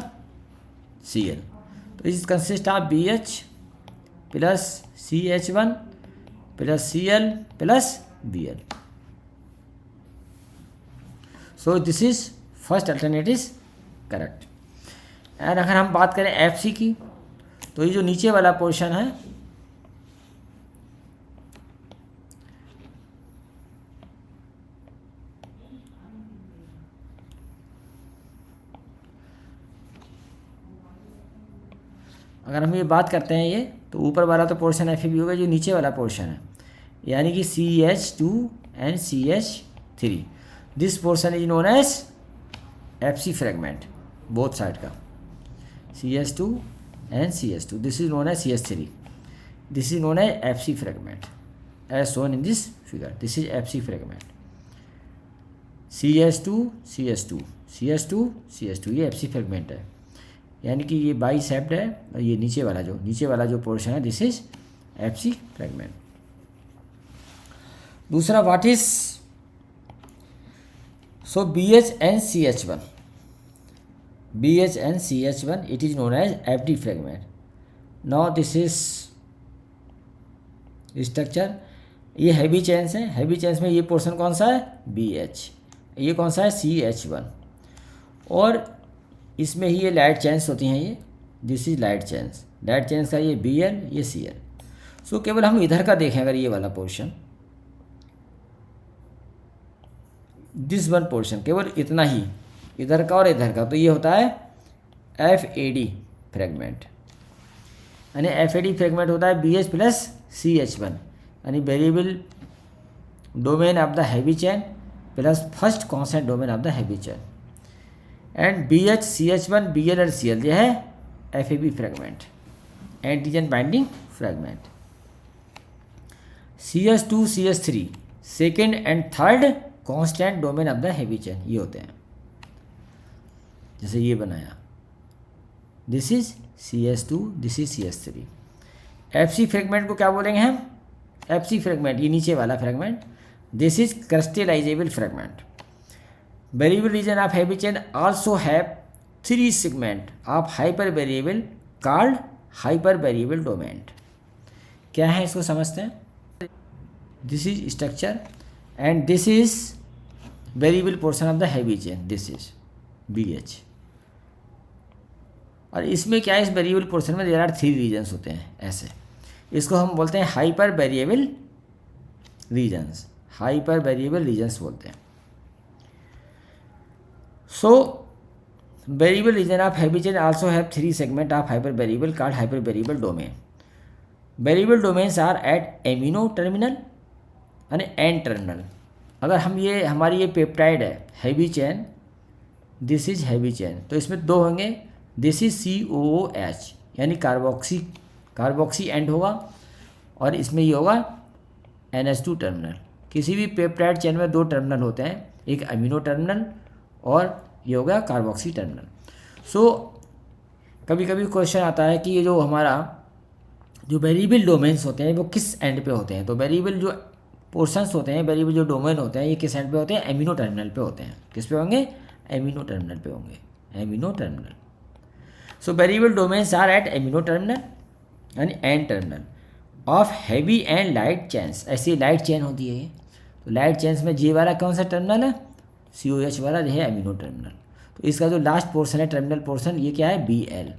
Cl. तो इस consist of BH plus CH1 plus Cl plus Bl. So this is first alternative correct. And अगर हम बात करें FC की, तो ये जो नीचे वाला पोर्शन है अगर हम ये बात करते हैं ये, तो ऊपर वाला तो पोर्शन FAB होगा, जो नीचे वाला पोर्शन है यानी कि CH2 and CH3, this portion is known as FC fragment, both side का CH2 and CH2, this is known as CH3, this is known as FC fragment as shown in this figure. This is FC fragment. CH2 CH2 CH2 CH2 ये FC fragment है, यानी कि ये bisect है और ये नीचे वाला जो पोर्शन है दिस इज FC फ्रेगमेंट. दूसरा what is so BH and CH1 it is known as FD fragment. Now this is structure. ये हैवी चेन्स हैं, हैवी चेन्स में ये पोर्शन कौन सा है BH, ये कौन सा है CH1, और इसमें ही ये लाइट चेन्स होती हैं. ये दिस इज लाइट चेन्स का ये Bl, ये Cl. सो केवल हम इधर का देखें, अगर ये वाला पोर्शन, दिस वन पोर्शन, केवल इतना ही इधर का और इधर का, तो ये होता है FAD फ्रेगमेंट. यानी FAD फ्रेगमेंट होता है BH प्लस CH1, यानी variable domain of the heavy chain plus first constant domain of the heavy chain. And BH CH1 Bl और Cl यह है FAB fragment, antigen binding fragment. CH2 CH3 second and third constant domain of the heavy chain, ये होते हैं. जैसे ये बनाया, this is CH2, this is CH3. FC fragment को क्या बोलेंगे हम? FC फ्रेगमेंट, ये नीचे वाला fragment, this is crystallisable fragment. Variable region of heavy chain also have 3 segment of hyper variable called hyper variable domain. क्या है इसको समझते हैं. This is structure and this is variable portion of the heavy chain, this is BH. और इसमें क्या है, इस वेरिएबल पोर्शन में देयर आर 3 रीजन्स होते हैं. ऐसे इसको हम बोलते हैं hyper variable regions, hyper variable regions बोलते हैं. So variable region of heavy chain also have 3 segment of hyper variable called hyper variable domain. Variable domains are at amino terminal and end terminal. अगर हम ये हमारी ये peptide है heavy chain, this is heavy chain, तो इसमें 2 होंगे. This is COOH यानी कार्बोक्सी एंड होगा, और इसमें ये होगा NH2 टर्मिनल. किसी भी पेप्टाइड चेन में 2 टर्मिनल होते हैं, एक अमीनो टर्मिनल और ये हो गया कार्बोक्सी टर्मिनल. सो कभी कभी क्वेश्चन आता है कि ये जो हमारा जो वेरिएबल डोमेन्स होते हैं वो किस एंड पे होते हैं. तो वेरिएबल जो पोर्शंस होते हैं, वेरिएबल जो डोमेन होते हैं, ये किस एंड पे होते हैं? एमिनो टर्मिनल पे होते हैं. किस पे होंगे? एमिनो टर्मिनल पे होंगे, amino terminal. So variable domains are at amino terminal यानी N terminal of heavy and light chains. ऐसी लाइट चेन होती है ये. तो लाइट चेन्स में J वाला कौन सा टर्मिनल है? COH वाला जो है एमिनो टर्मिनल. तो इसका जो लास्ट पोर्शन है टर्मिनल पोर्शन, ये क्या है? Bl.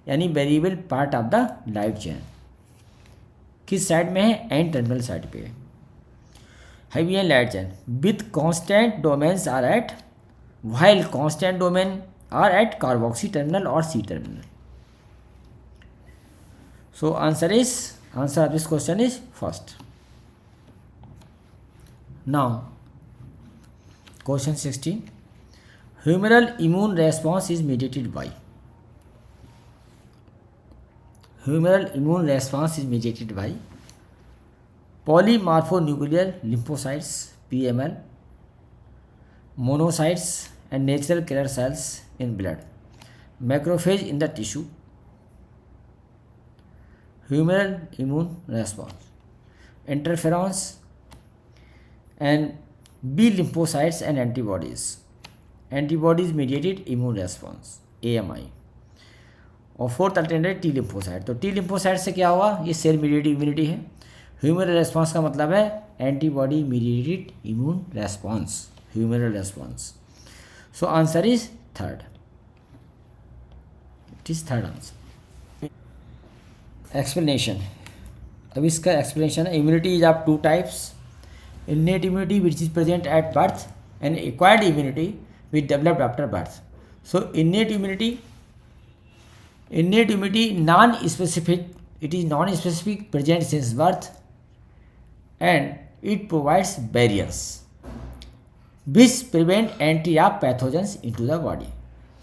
यानी variable part of the light chain किस साइड में है, एन टर्मिनल साइड पे है। Hebbian light chain with constant domains are at, while constant domain are at carboxy terminal or C terminal. So answer of this question is first. Now question 16, humoral immune response is mediated by, humoral immune response is mediated by polymorphonuclear lymphocytes PML, monocytes and natural killer cells in blood, macrophage in the tissue, humoral immune response, interferons and B lymphocytes and antibodies, antibodies mediated immune response AMI, और fourth alternate T lymphocyte. तो T lymphocyte से क्या हुआ, ये cell mediated immunity है। Humoral response का मतलब है antibody mediated immune response, humoral response. So answer is third, it is third answer. Explanation, अब इसका एक्सप्लेनेशन है, immunity is of two types, innate immunity which is present at birth and acquired immunity which developed after birth. So innate immunity non-specific, it is non-specific, present since birth and it provides barriers which prevent entry of pathogens into the body.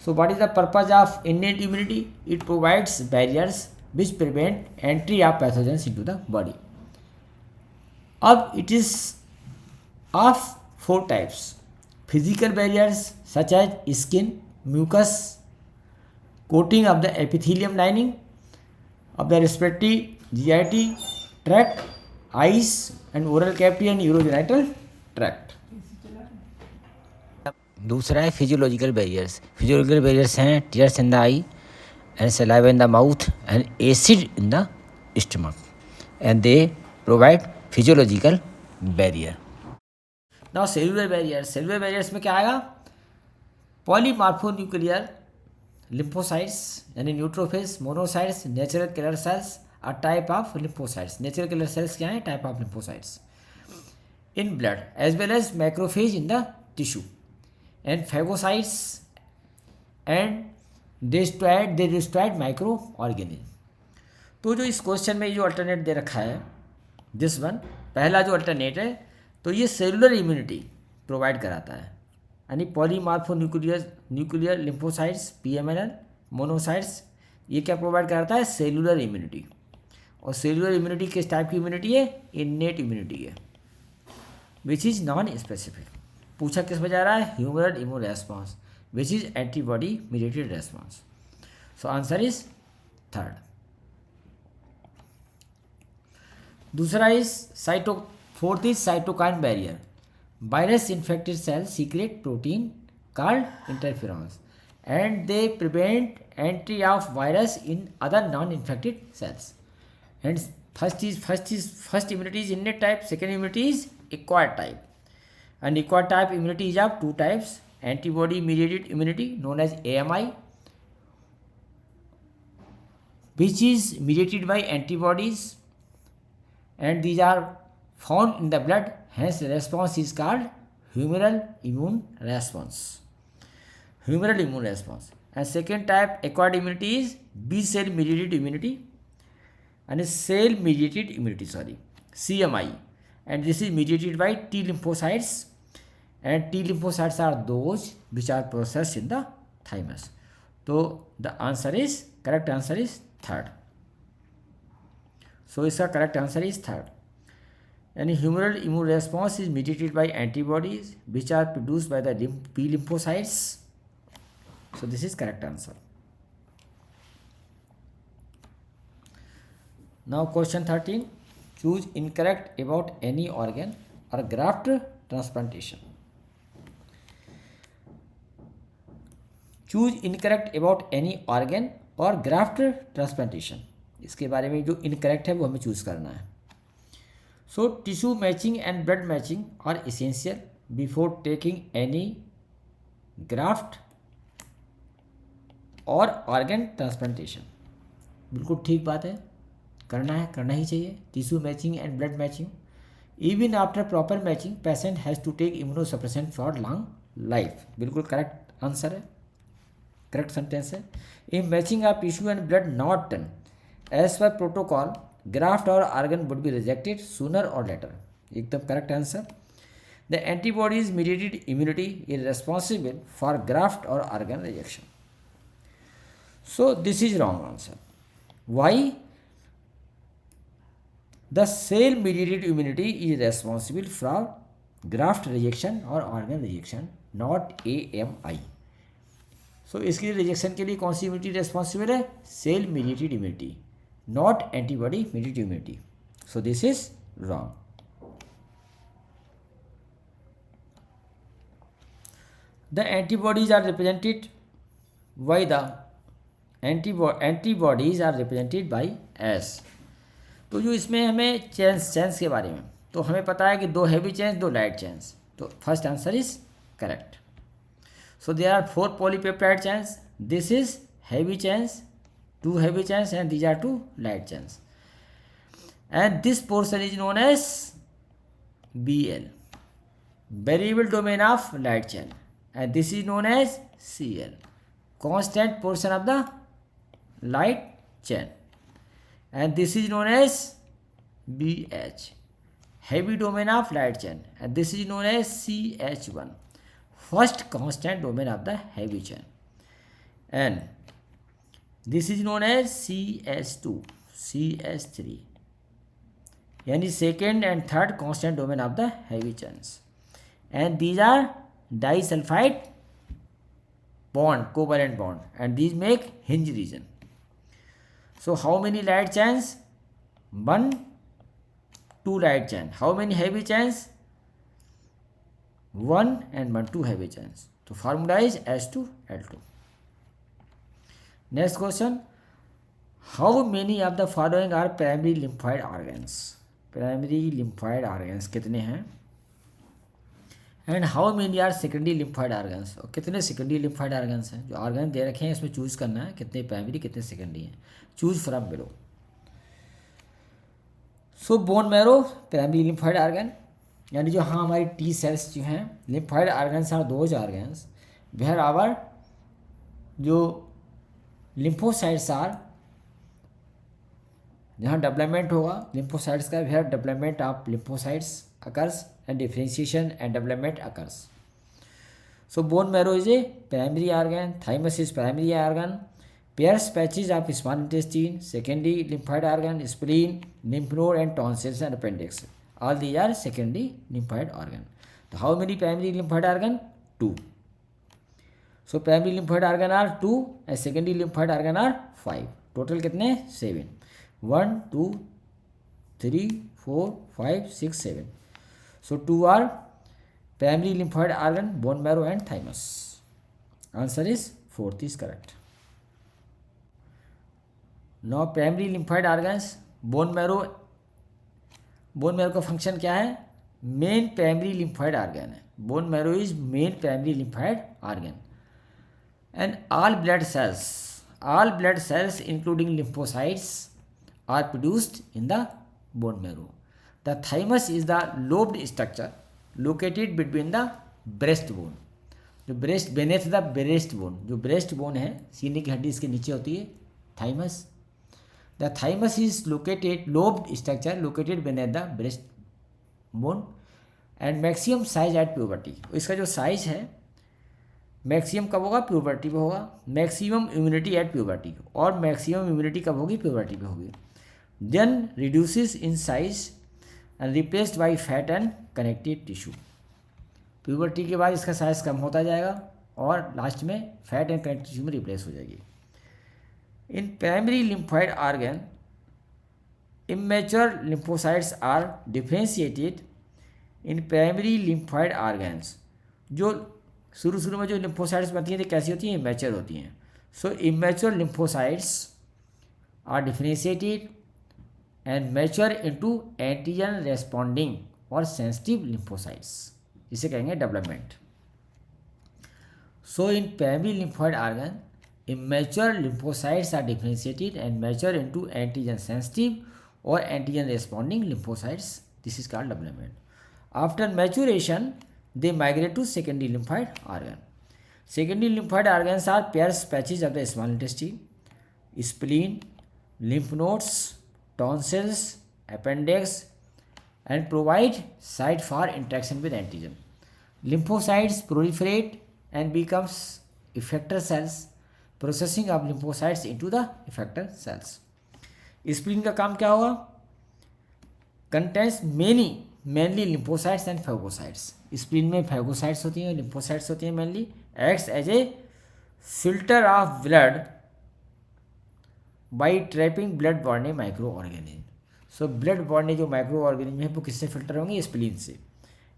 So what is the purpose of innate immunity? It provides barriers which prevent entry of pathogens into the body. अब it is of four types: physical barriers such as skin, mucus, coating of the epithelium lining of the respiratory GIT tract, eyes and oral cavity and urogenital tract. दूसरा है physiological barriers. Physiological barriers हैं tears in the eye and saliva in the mouth and acid in the stomach and they provide physiological barrier. Now cellular barriers, cellular barriers में क्या आएगा, polymorphonuclear lymphocytes यानी neutrophils, monocytes, natural killer cells are type of lymphocytes. Natural killer cells क्या है, type of lymphocytes in blood as well as macrophage in the tissue and phagocytes and they destroyed micro organism. तो जो इस question में जो alternate दे रखा है, this one पहला जो अल्टरनेट है, तो ये सेलुलर इम्यूनिटी प्रोवाइड कराता है, यानी न्यूक्लियर लिम्फोसाइट्स PMNL, मोनोसाइट्स, ये क्या प्रोवाइड कराता है, सेलुलर इम्यूनिटी। और सेलुलर इम्यूनिटी किस टाइप की इम्यूनिटी है, इन्नेट इम्यूनिटी है विच इज़ नॉन स्पेसिफिक। पूछा किस में जा रहा है, humoral immune response which is antibody mediated response. So answer is third. दूसरा is fourth is cytokine barrier. Virus infected cells secrete protein called interferons and they prevent entry of virus in other non infected cells. And first immunity is innate type, second immunity is acquired type. And acquired type immunity is of two types, antibody mediated immunity known as AMI which is mediated by antibodies and these are found in the blood, hence response is called humoral immune response, humoral immune response. And second type acquired immunity is B cell mediated immunity and cell mediated immunity, CMI, and this is mediated by T lymphocytes and T lymphocytes are those which are processed in the thymus. So the answer is, correct answer is third. So इसका correct answer is third, यानी humoral immune response is mediated by antibodies which are produced by the B lymphocytes. So this is correct answer. Now question 13, choose incorrect about any organ or graft transplantation. Choose incorrect about any organ or graft transplantation, इसके बारे में जो incorrect है वो हमें choose करना है। So tissue matching and blood matching are essential before taking any graft or organ transplantation. बिल्कुल ठीक बात है, करना ही चाहिए। Tissue matching and blood matching, even after proper matching patient has to take immunosuppressant for long life, बिल्कुल correct answer है, correct sentence है। In matching of tissue and blood not done as per protocol graft or organ would be rejected sooner or letter, एकदम correct answer. The antibodies mediated immunity is responsible for graft or organ rejection, so this is wrong answer. Why? The cell mediated immunity is responsible for graft rejection or organ rejection, not AMI। So इसके rejection के लिए कौन सी immunity responsible है? Cell mediated immunity, not antibody mediated immunity, so this is wrong. The antibodies are represented by the antibodies are represented by S। तो जो इसमें हमें चेन्स के बारे में, तो हमें पता है कि 2 हैवी चेन्स 2 लाइट चेन्स, तो first answer is correct. So there are 4 polypeptide chains, this is heavy chains, 2 heavy chains and these are 2 light chains, and this portion is known as BL, variable domain of light chain, and this is known as CL, constant portion of the light chain, and this is known as BH, heavy domain of light chain, and this is known as CH1, first constant domain of the heavy chain, and this is known as CH2, CH3, यानी second and third constant domain of the heavy chains, and these are disulfide bond, covalent bond, and these make hinge region. So how many light chains? 1, 2 light chain. How many heavy chains? 1 and 1, 2 heavy chains. So formula is H2L2. Next question, how many of the following are primary lymphoid organs? Primary lymphoid organs कितने हैं? And how many are secondary lymphoid organs, और कितने secondary lymphoid organs हैं? जो organ दे रखे हैं इसमें choose करना है कितने प्राइमरी कितने सेकेंडरी हैं, choose from below. So bone marrow primary lymphoid organ, यानी जो हाँ हमारी T सेल्स जो हैं, lymphoid organs are those organs where our जो लिम्फोसाइट्स आर, जहाँ डेवलपमेंट होगा लिम्फोसाइट्स का, where development of lymphocytes occurs and differentiation and development occurs. So bone marrow is a primary organ, thymus is primary organ, pairs patches of small intestine, secondary lymphoid organ, spleen, lymph node and tonsils and appendix, all these are secondary lymphoid organ. So how many primary lymphoid organ? 2. So primary lymphoid organ are 2 and secondary lymphoid organ are 5, total कितने? 7, 1 2 3 4 5 6 7. So 2 are primary lymphoid organ, bone marrow and thymus. Answer is 4th is correct. Now primary lymphoid organs, bone marrow का function क्या है? Main primary lymphoid organ है, bone marrow is main primary lymphoid organ, and all blood cells including lymphocytes are produced in the bone marrow. The thymus is the lobed structure located between the breastbone, जो breast beneath the breastbone, जो breast bone है सीने की हड्डी इसके नीचे होती है thymus. The thymus is lobed structure located beneath the breastbone and maximum size at puberty. इसका जो साइज है मैक्सिमम कब होगा? प्यूबर्टी पे होगा. मैक्सिमम इम्यूनिटी एट प्यूबर्टी, और मैक्सिमम इम्यूनिटी कब होगी? प्यूबर्टी पे होगी. Then reduces in size and replaced by fat and connective tissue. Puberty के बाद इसका साइज कम होता जाएगा और लास्ट में फैट एंड कनेक्टिव टिश्यू में रिप्लेस हो जाएगी. In primary lymphoid organ immature lymphocytes are differentiated in primary lymphoid organs. जो शुरू में जो lymphocytes बनती हैं तो कैसी होती हैं? immature होती हैं. So immature lymphocytes are differentiated and mature into antigen responding or sensitive lymphocytes. इसे कहेंगे development. So in primary lymphoid organ immature lymphocytes are differentiated and mature into antigen sensitive or antigen responding lymphocytes. This is called development. After maturation, they migrate to secondary lymphoid organ. Secondary lymphoid organs are pairs patches of the small intestine, spleen, lymph nodes, tonsils, appendix, and provide site for interaction with antigen. Lymphocytes proliferate and becomes effector cells. Processing of lymphocytes into the effector cells. Spleen का काम क्या होगा? Contains mainly lymphocytes and phagocytes. Spleen में phagocytes होती हैं, lymphocytes होती हैं mainly. Acts as a filter of blood by trapping blood borne micro organism. So blood borne जो माइक्रो ऑर्गेनिज्म है वो किससे फिल्टर होंगे? स्प्लीन से.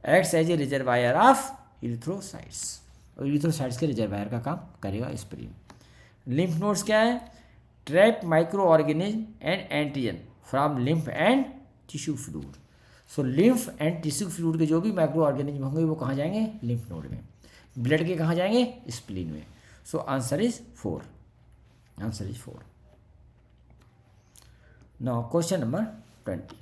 Acts as a reservoir of erythrocytes, और इरिथ्रोसाइट्स के रिजर्वायर का काम करेगा स्प्लीन. लिम्फ नोड्स क्या है? Trap micro organism and antigen from lymph and tissue fluid. So lymph and tissue fluid के जो भी माइक्रो ऑर्गेनिज्म होंगे वो कहाँ जाएंगे? लिम्फ नोड में. ब्लड के कहाँ जाएंगे? स्प्लीन में. सो answer is 4. Answer is 4. Now question number 20.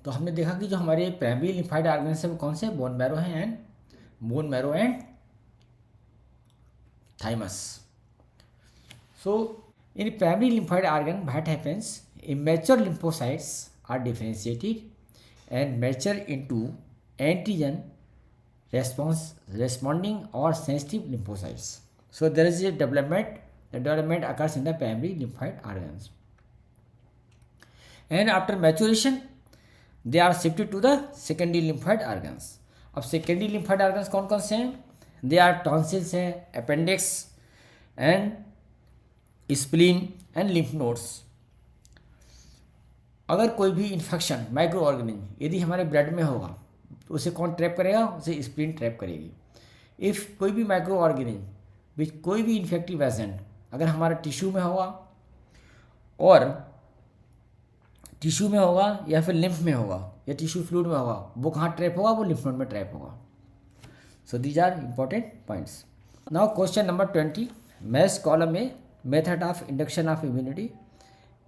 तो हमने देखा कि जो हमारे प्राइमरी लिम्फाइड ऑर्गन्स है वो कौन से? बोन मैरो है and bone marrow and thymus. So in primary lymphoid organ what happens? Immature lymphocytes are differentiated and mature into antigen responding or sensitive lymphocytes. So there is a development. The development occurs in the primary lymphoid organs, and after maturation they are shifted to the secondary lymphoid organs. अब secondary lymphoid organs कौन कौन से हैं? They are tonsils है, appendix and spleen and lymph nodes. अगर कोई भी infection micro organism यदि हमारे ब्लड में होगा तो उसे कौन ट्रैप करेगा? उसे स्प्लीन ट्रैप करेगी. इफ़ कोई भी माइक्रो ऑर्गेनिज्म विच कोई भी इन्फेक्टिव एजेंट अगर हमारा टिश्यू में होगा या फिर लिम्फ में होगा या टिश्यू फ्लूइड में होगा, वो कहाँ ट्रैप होगा? वो लिम्फ नोड में ट्रैप होगा. So these are important points. Now question number 20. Mesh column A, method of induction of immunity,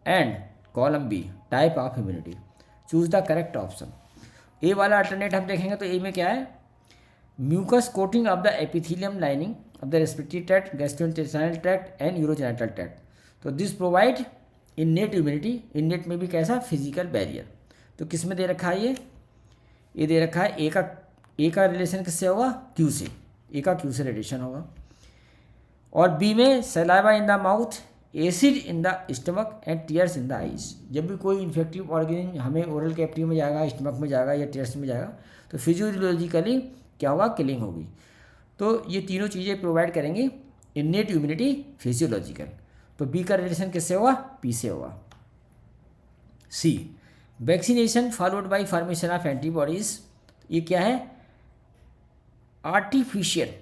and column B, type of immunity. Choose the correct option. A वाला alternate हम देखेंगे तो A में क्या है? Mucous coating of the epithelium lining of the respiratory tract, gastrointestinal tract and urogenital tract. तो this provide innate immunity. Innate में भी कैसा? Physical barrier. तो किस में दे रखा है ये दे रखा है ए का रिलेशन किससे होगा? क्यू से. ए का क्यू से रिलेशन होगा. और बी में saliva in the mouth, acid in the stomach and tears in the eyes. जब भी कोई इन्फेक्टिव ऑर्गेनिज्म हमें ओरल कैविटी में जाएगा, स्टमक में जाएगा या टीयर्स में जाएगा तो फिजियोलॉजिकली क्या होगा? किलिंग होगी. तो ये तीनों चीज़ें प्रोवाइड करेंगे इन्नेट इम्यूनिटी फिजियोलॉजिकल. तो बी का रिलेशन किससे होगा? पी से होगा. C vaccination followed by formation of antibodies. ये क्या है? आर्टिफिशियल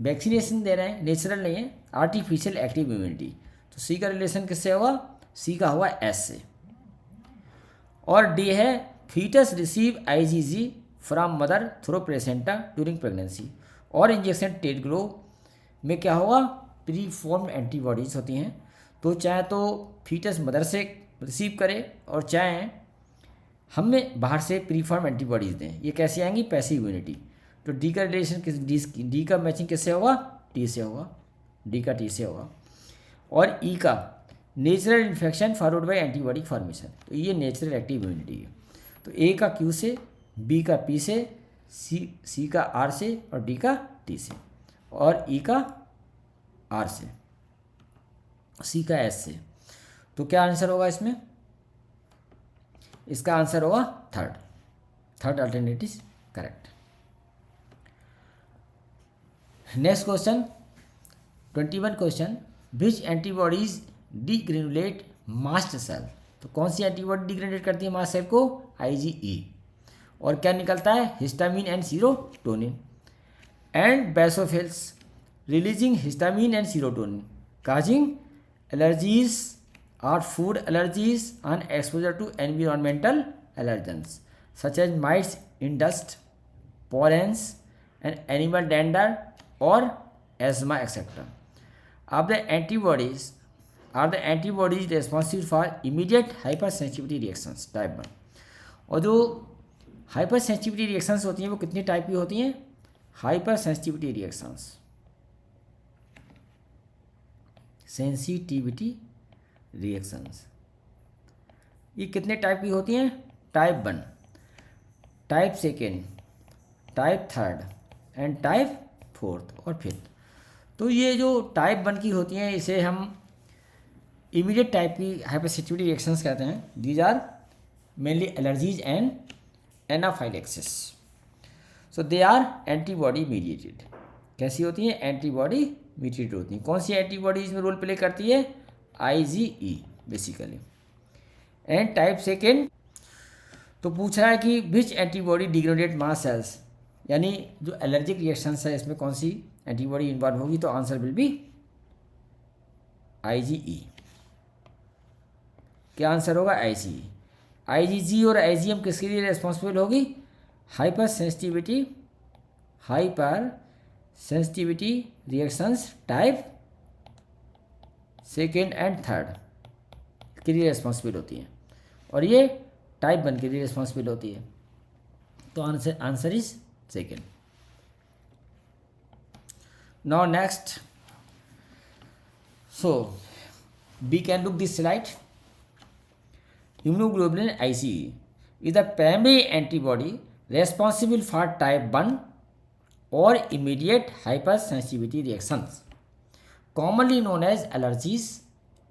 वैक्सीनेशन दे रहे हैं, नेचुरल नहीं है. Artificial active immunity. तो सी का रिलेशन किससे होगा? सी का होगा एस से. और डी है foetus receive IgG from mother through placenta during pregnancy. और इंजेक्शन टेट ग्रो में क्या होगा? प्री फॉर्म्ड एंटीबॉडीज होती हैं. तो चाहे तो फीटस मदर से रिसीव करे और चाहे हमें बाहर से प्री फॉर्म एंटीबॉडीज दें. ये कैसे आएंगी? Passive immunity. तो डी का रिलेशन डी का मैचिंग किससे होगा? टी से होगा. डी का टी से होगा. और ई का natural infection followed by antibody formation. तो ये नेचुरल एक्टिव इम्यूनिटी है. तो ए का क्यू से, बी का पी से, सी का आर से और डी का टी से और ई का आर से, सी का एस से. तो क्या आंसर होगा इसमें? इसका आंसर होगा third alternative correct. Next question 21 question. Which antibodies degranulate mast cell. तो कौन सी एंटीबॉडी डिग्रेडेट करती है मास्ट सेल को? IgE. और क्या निकलता है? Histamine and serotonin. And basophils releasing histamine and serotonin causing allergies or food allergies on exposure to environmental allergens such as mites in dust, pollens and animal dander or asthma, etc. Are the antibodies responsible for immediate hypersensitivity reactions? Type 1. और जो hyper sensitivity reactions होती हैं वो कितनी type की होती हैं? Hyper sensitivity reactions ये कितने टाइप की होती हैं? Type 1, type 2, type 3 and type 4 और 5. तो ये जो टाइप 1 की होती हैं इसे हम इमीडिएट टाइप की हाइपरसेंसिटिविटी रिएक्शंस कहते हैं. These are mainly allergies and anaphylaxis. So they are antibody mediated. कैसी होती हैं? एंटीबॉडी मीडिएटेड होती हैं. कौन सी एंटीबॉडी इसमें रोल प्ले करती है? IgE basically. एंड टाइप 2 तो पूछ रहा है कि विच एंटीबॉडी डिग्रेडेट मास्ट सेल्स, यानी जो एलर्जिक रिएक्शंस है इसमें कौन सी एंटीबॉडी इन्वॉल्व होगी? तो आंसर विल बी IgE. क्या आंसर होगा? IgE. IgG और IgM किसके लिए रेस्पॉन्सिबल होगी? Hyper sensitivity reactions type 2 and 3 के लिए रेस्पॉन्सिबल होती हैं और ये टाइप 1 के लिए रेस्पॉन्सिबल होती है. तो answer is 2. Now next, so we can look this slide. Immunoglobulin IgE is the primary antibody responsible for type 1 or immediate hypersensitivity reactions, commonly known as allergies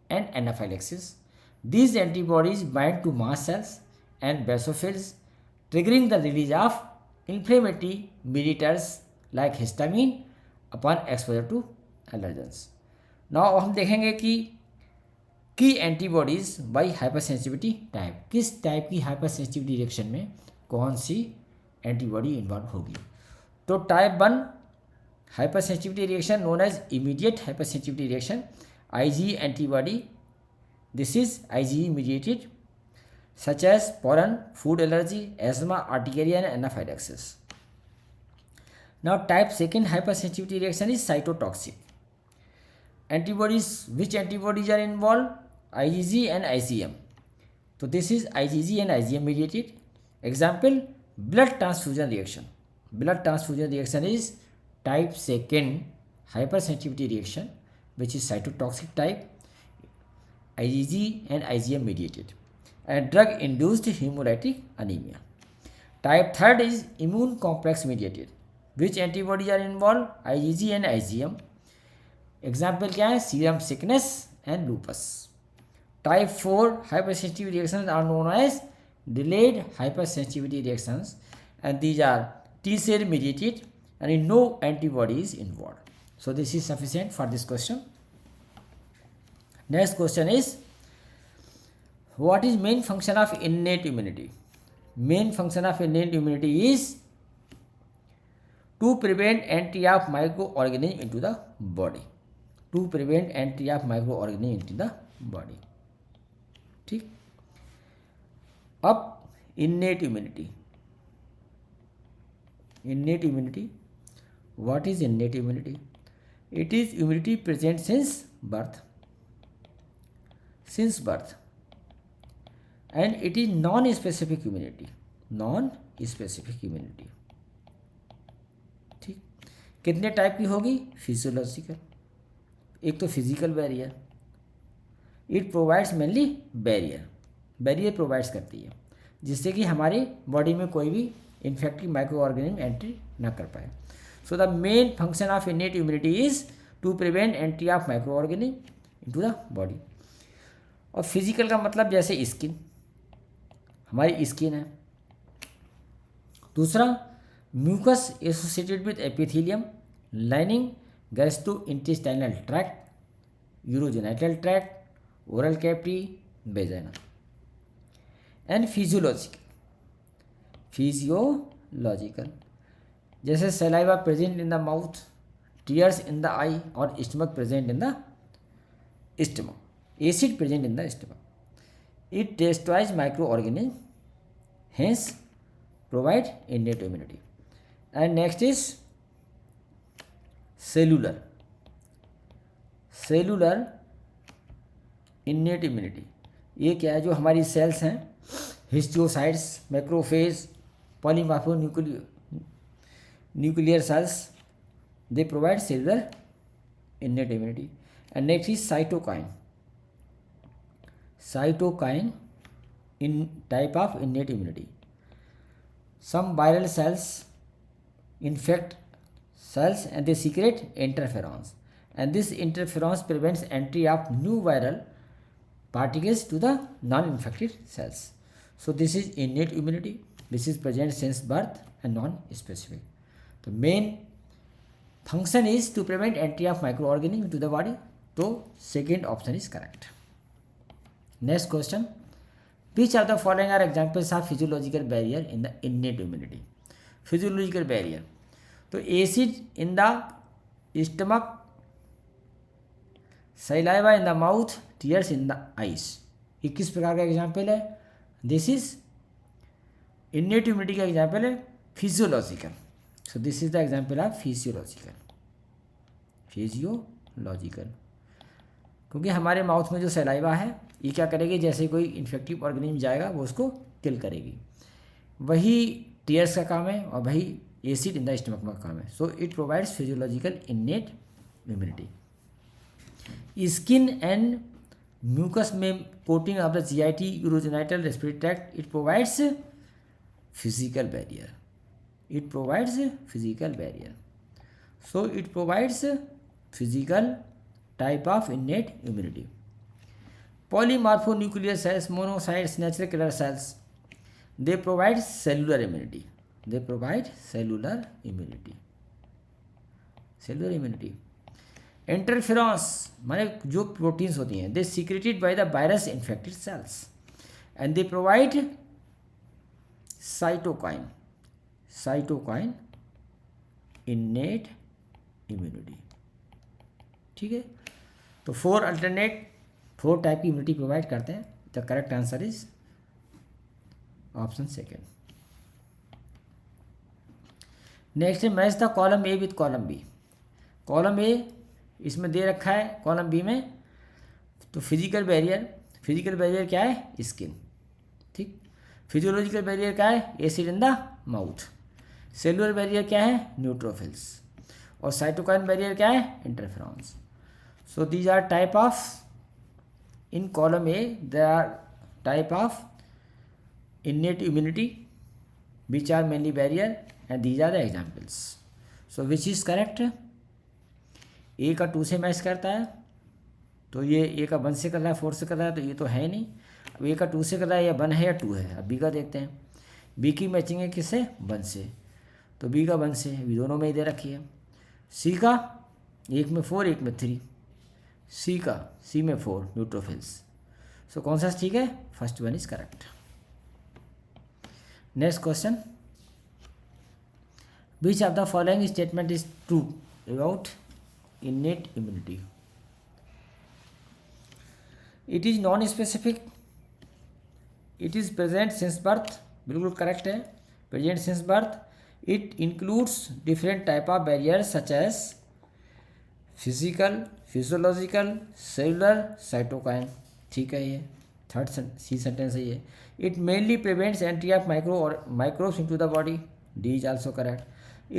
and anaphylaxis. These antibodies bind to mast cells and basophils, triggering the release of inflammatory mediators like histamine upon exposure to allergens. Now हम देखेंगे कि antibodies by hypersensitivity type, किस type की hypersensitivity reaction में कौन सी antibody involve होगी. तो type 1 hypersensitivity reaction known as immediate hypersensitivity reaction, IgE antibody, this is IgE mediated, such as pollen, food allergy, asthma, urticaria and anaphylaxis. Now type 2 hypersensitivity reaction is cytotoxic. Antibodies, which antibodies are involved? IgG and IgM. So this is IgG and IgM mediated. Example, blood transfusion reaction. Blood transfusion reaction is type 2 hypersensitivity reaction, which is cytotoxic type, IgG and IgM mediated, and drug induced hemolytic anemia. Type 3 is immune complex mediated. Which antibodies are involved? IgG and IgM. Example क्या है? Serum sickness and lupus. Type 4 hypersensitivity reactions are known as delayed hypersensitivity reactions and these are T cell mediated and no antibody is involved. So this is sufficient for this question. Next question is, what is main function of innate immunity? Main function of innate immunity is to prevent entry of microorganism into the body. To prevent entry of microorganism into the body. ठीक. अब innate immunity. Innate immunity. What is innate immunity? It is immunity present since birth. Since birth. And it is non-specific immunity. Non-specific immunity. ठीक. कितने type की होगी? Physiological. एक तो physical barrier, it provides mainly barrier provides करती है जिससे कि हमारी बॉडी में कोई भी इन्फेक्टिव माइक्रो ऑर्गेनिज्म एंट्री ना कर पाए. So the main function of innate immunity is to prevent entry of micro organism into the body. और फिजिकल का मतलब जैसे स्किन, हमारी स्किन है. दूसरा, mucus associated with epithelium lining gastrointestinal tract, urogenital tract, oral cavity, vagina. And physiological जैसे saliva present in the mouth, tears in the eye or stomach present in the stomach, acid present in the stomach. It destroys microorganism, hence provide innate immunity. And next is cellular. Cellular innate immunity, ये क्या है, जो हमारी cells हैं, histiocytes, macrophage, polymorphonuclear cells, they provide cellular innate immunity. And next is cytokine in type of innate immunity. Some viral cells infect cells and they secrete interferons, and this interferons prevents entry of new viral particles to the non-infected cells. So this is innate immunity. This is present since birth and non-specific. The main function is to prevent entry of microorganisms into the body. So second option is correct. Next question, which of the following are examples of physiological barrier in the innate immunity? Physiological barrier, तो acid in the stomach, saliva in the mouth, tears in the eyes, ये किस प्रकार का example है? This is innate immunity का example है physiological. So this is the example of physiological, क्योंकि हमारे माउथ में जो सलाइवा है ये क्या करेगी, जैसे कोई इन्फेक्टिव ऑर्गेनिज्म जाएगा वो उसको किल करेगी. वही टीयर्स का काम है और वही एसिड इन द स्टमक का काम है. So it provides physiological innate immunity. Skin and mucus में coating of the GIT, urogenital respiratory tract, it provides physical barrier. It provides physical barrier. So it provides physical type of innate immunity. Polymorphonuclear cells, monocytes, natural killer cells, they provide cellular immunity. Interferons माने जो proteins होती हैं, they secreted by the virus infected cells, and they provide cytokine innate immunity. ठीक है, तो 4 type की immunity provide करते हैं. The correct answer is option second. Next है match the column A with column B. Column A इसमें दे रखा है, कॉलम बी में तो फिजिकल बैरियर क्या है? स्किन. ठीक. फिजियोलॉजिकल बैरियर क्या है? Acid in the mouth. Cellular barrier क्या है? न्यूट्रोफिल्स. और साइटोकाइन बैरियर क्या है? Interferons. So these are type of, in column A there are type of innate immunity which are mainly barrier, and these are the examples. So which is correct? ए का 2 से match करता है तो ये ए का 1 से कर रहा है, 4 से कर रहा है, तो ये तो है नहीं. अब ए का 2 से कर रहा है, या 1 है या 2 है. अब बी का देखते हैं. बी की मैचिंग है किससे? 1 से. तो बी का 1 से है, दोनों में ही दे रखी है. सी का एक में 4 एक में 3. सी में 4 न्यूट्रोफिल्स. सो कौन सा ठीक है? First one is correct. Next question, which of the following statement is true about innate immunity? It is non-specific. It is present since birth. बिल्कुल करेक्ट है. Present since birth. It includes different type of barriers such as physical, physiological, cellular, cytokine. ठीक है, ये third C sentence है ये. It mainly prevents entry of microbes into the body. D is also correct.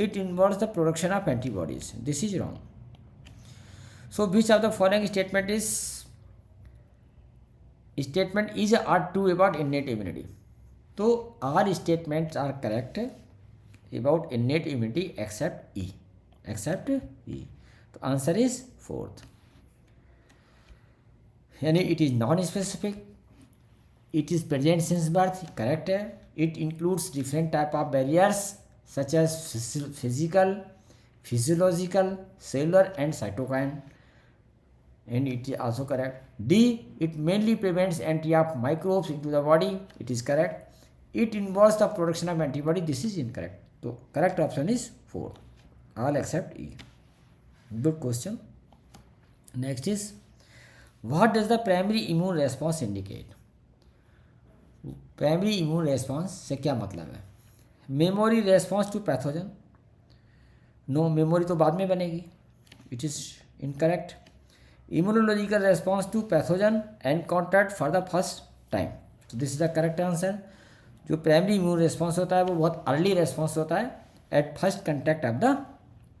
It involves the production of antibodies. This is wrong. So which of the following statement is are true about innate immunity? तो all statements are correct about innate immunity except E. तो answer is 4th. यानी it is non specific, it is present since birth, correct है. It includes different type of barriers such as physical, physiological, cellular and cytokine, and it is also correct. D, it mainly prevents entry of microbes into the body. It is correct. It involves the production of antibody. This is incorrect. So correct option is 4, all except E. Good question. Next is, what does the primary immune response indicate? Primary immune response से क्या मतलब है? Memory response to pathogen. No, memory तो बाद में बनेगी. It is incorrect. immunological response to pathogen encountered for the first time. So this is the correct answer. जो primary immune response होता है वो बहुत अर्ली रिस्पॉन्स होता है at first contact of the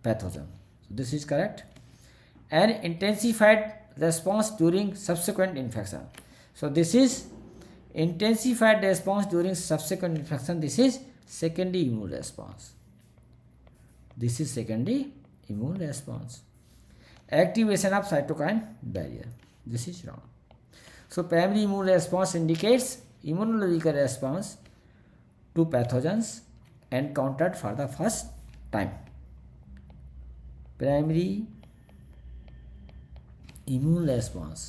pathogen. So this is correct. And intensified response during subsequent infection. So this is intensified response during subsequent infection. This is secondary immune response. This is secondary immune response. Activation of cytokine barrier. This is wrong. So primary immune response indicates immunological response to pathogens encountered for the first time. Primary immune response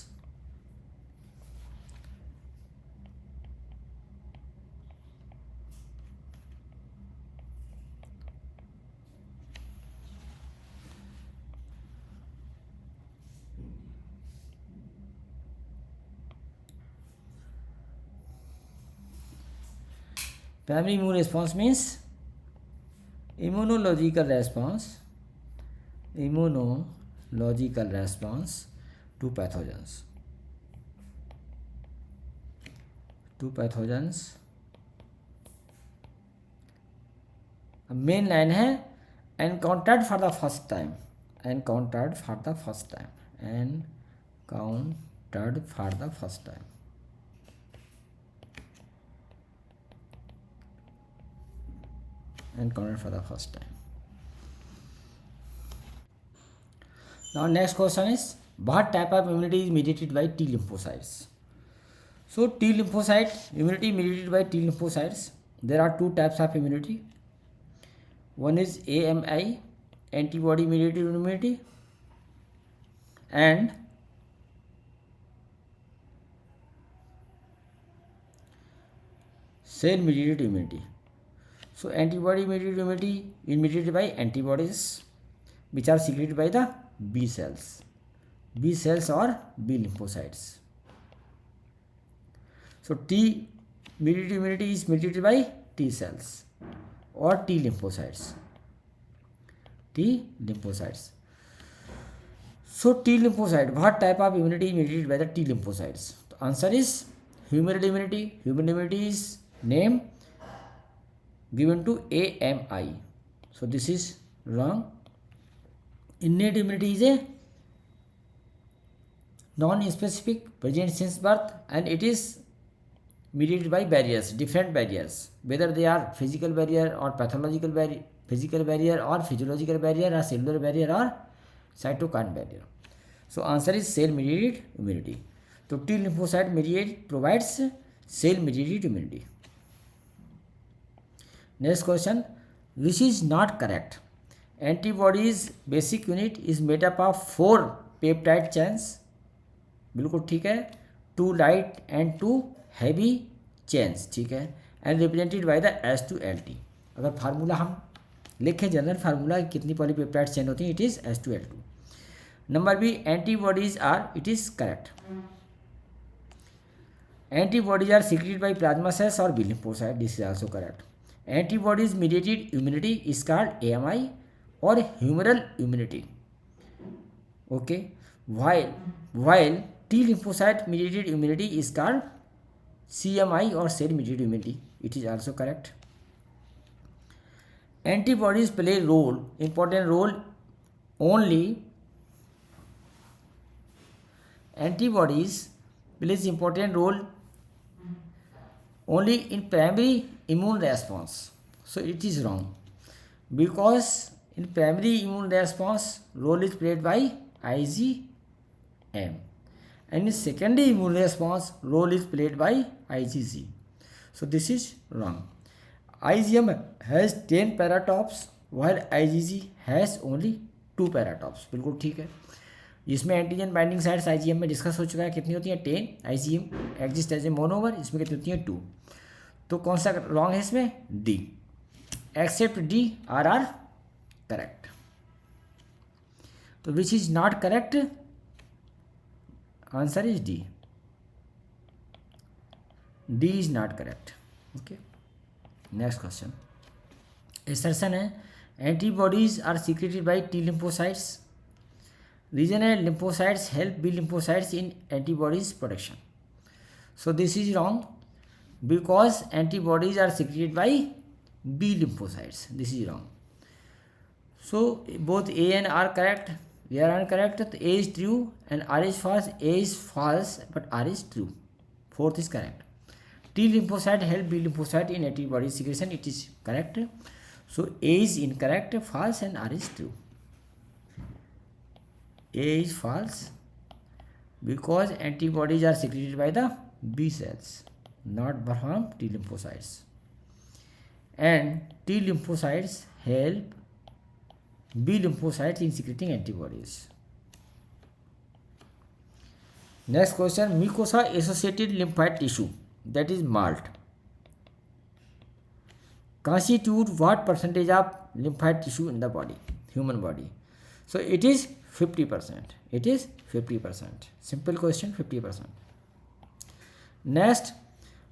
primary immune response means immunological response to pathogens main line है encountered for the first time. Encountered for the first time. Encountered for the first time. Encountered for the first time. Now next question is, what type of immunity is mediated by T lymphocytes? So T lymphocyte immunity mediated by T lymphocytes. There are two types of immunity. One is AMI, antibody mediated immunity, and cell mediated immunity. So antibody mediated immunity is mediated by antibodies which are secreted by the B cells or B lymphocytes. So T mediated immunity is mediated by T cells or T lymphocytes. So T lymphocyte, what type of immunity is mediated by the T lymphocytes? The answer is humoral immunity. Humoral immunity is name given to AMI. So this is wrong. Innate immunity is a non-specific, present since birth, and it is mediated by barriers, different barriers, whether they are physical barrier or pathological barrier, physical barrier or physiological barrier or cellular barrier or cytokine barrier. So answer is cell mediated immunity. So T lymphocyte mediated provides cell mediated immunity. Next question, which is not correct? Antibodies basic unit is made up of 4 peptide chains. बिल्कुल ठीक है. 2 light and 2 heavy chains. ठीक है. And represented by the H2LT. अगर formula हम लिखें general formula कितनी polypeptide chain होती है, it is H2L2. Number B, antibodies are, it is correct. Antibodies are secreted by plasma cells और B lymphocyte. This is also correct. Antibodies mediated immunity is called AMI or humoral immunity. Okay, while T lymphocyte mediated immunity is called CMI or cell mediated immunity. It is also correct. Antibodies play important role only. Antibodies plays important role only in primary immune response. So it is wrong, because in primary immune response role is played by IgM, and in secondary immune response role is played by IgG. So this is wrong. IgM has 10 paratopes while IgG has only 2 paratopes. बिल्कुल ठीक है. इसमें antigen binding sites IgM में discuss हो चुका है. कितनी होती है? 10. IgM exist as a monomer. इसमें कितनी होती है? 2. तो कौन सा रॉन्ग है इसमें? D. Except D are correct. तो which is not correct? Answer is D. D is not correct. Okay, next question. Assertion है antibodies are secreted by T lymphocytes. regional lymphocytes help B lymphocytes in antibodies production. So this is wrong because antibodies are secreted by B lymphocytes. This is wrong. So both A and R correct. They are incorrect. A is true and R is false. A is false but R is true. Fourth is correct. T lymphocyte help B lymphocyte in antibody secretion. It is correct. So A is incorrect, false, and R is true. A is false because antibodies are secreted by the B cells, not from T lymphocytes. And T lymphocytes help B lymphocytes in secreting antibodies. Next question, mucosa associated lymphoid tissue, that is MALT, constitute what percentage of lymphoid tissue in the body, human body? So it is 50%. It is 50%. Simple question, 50%. Next,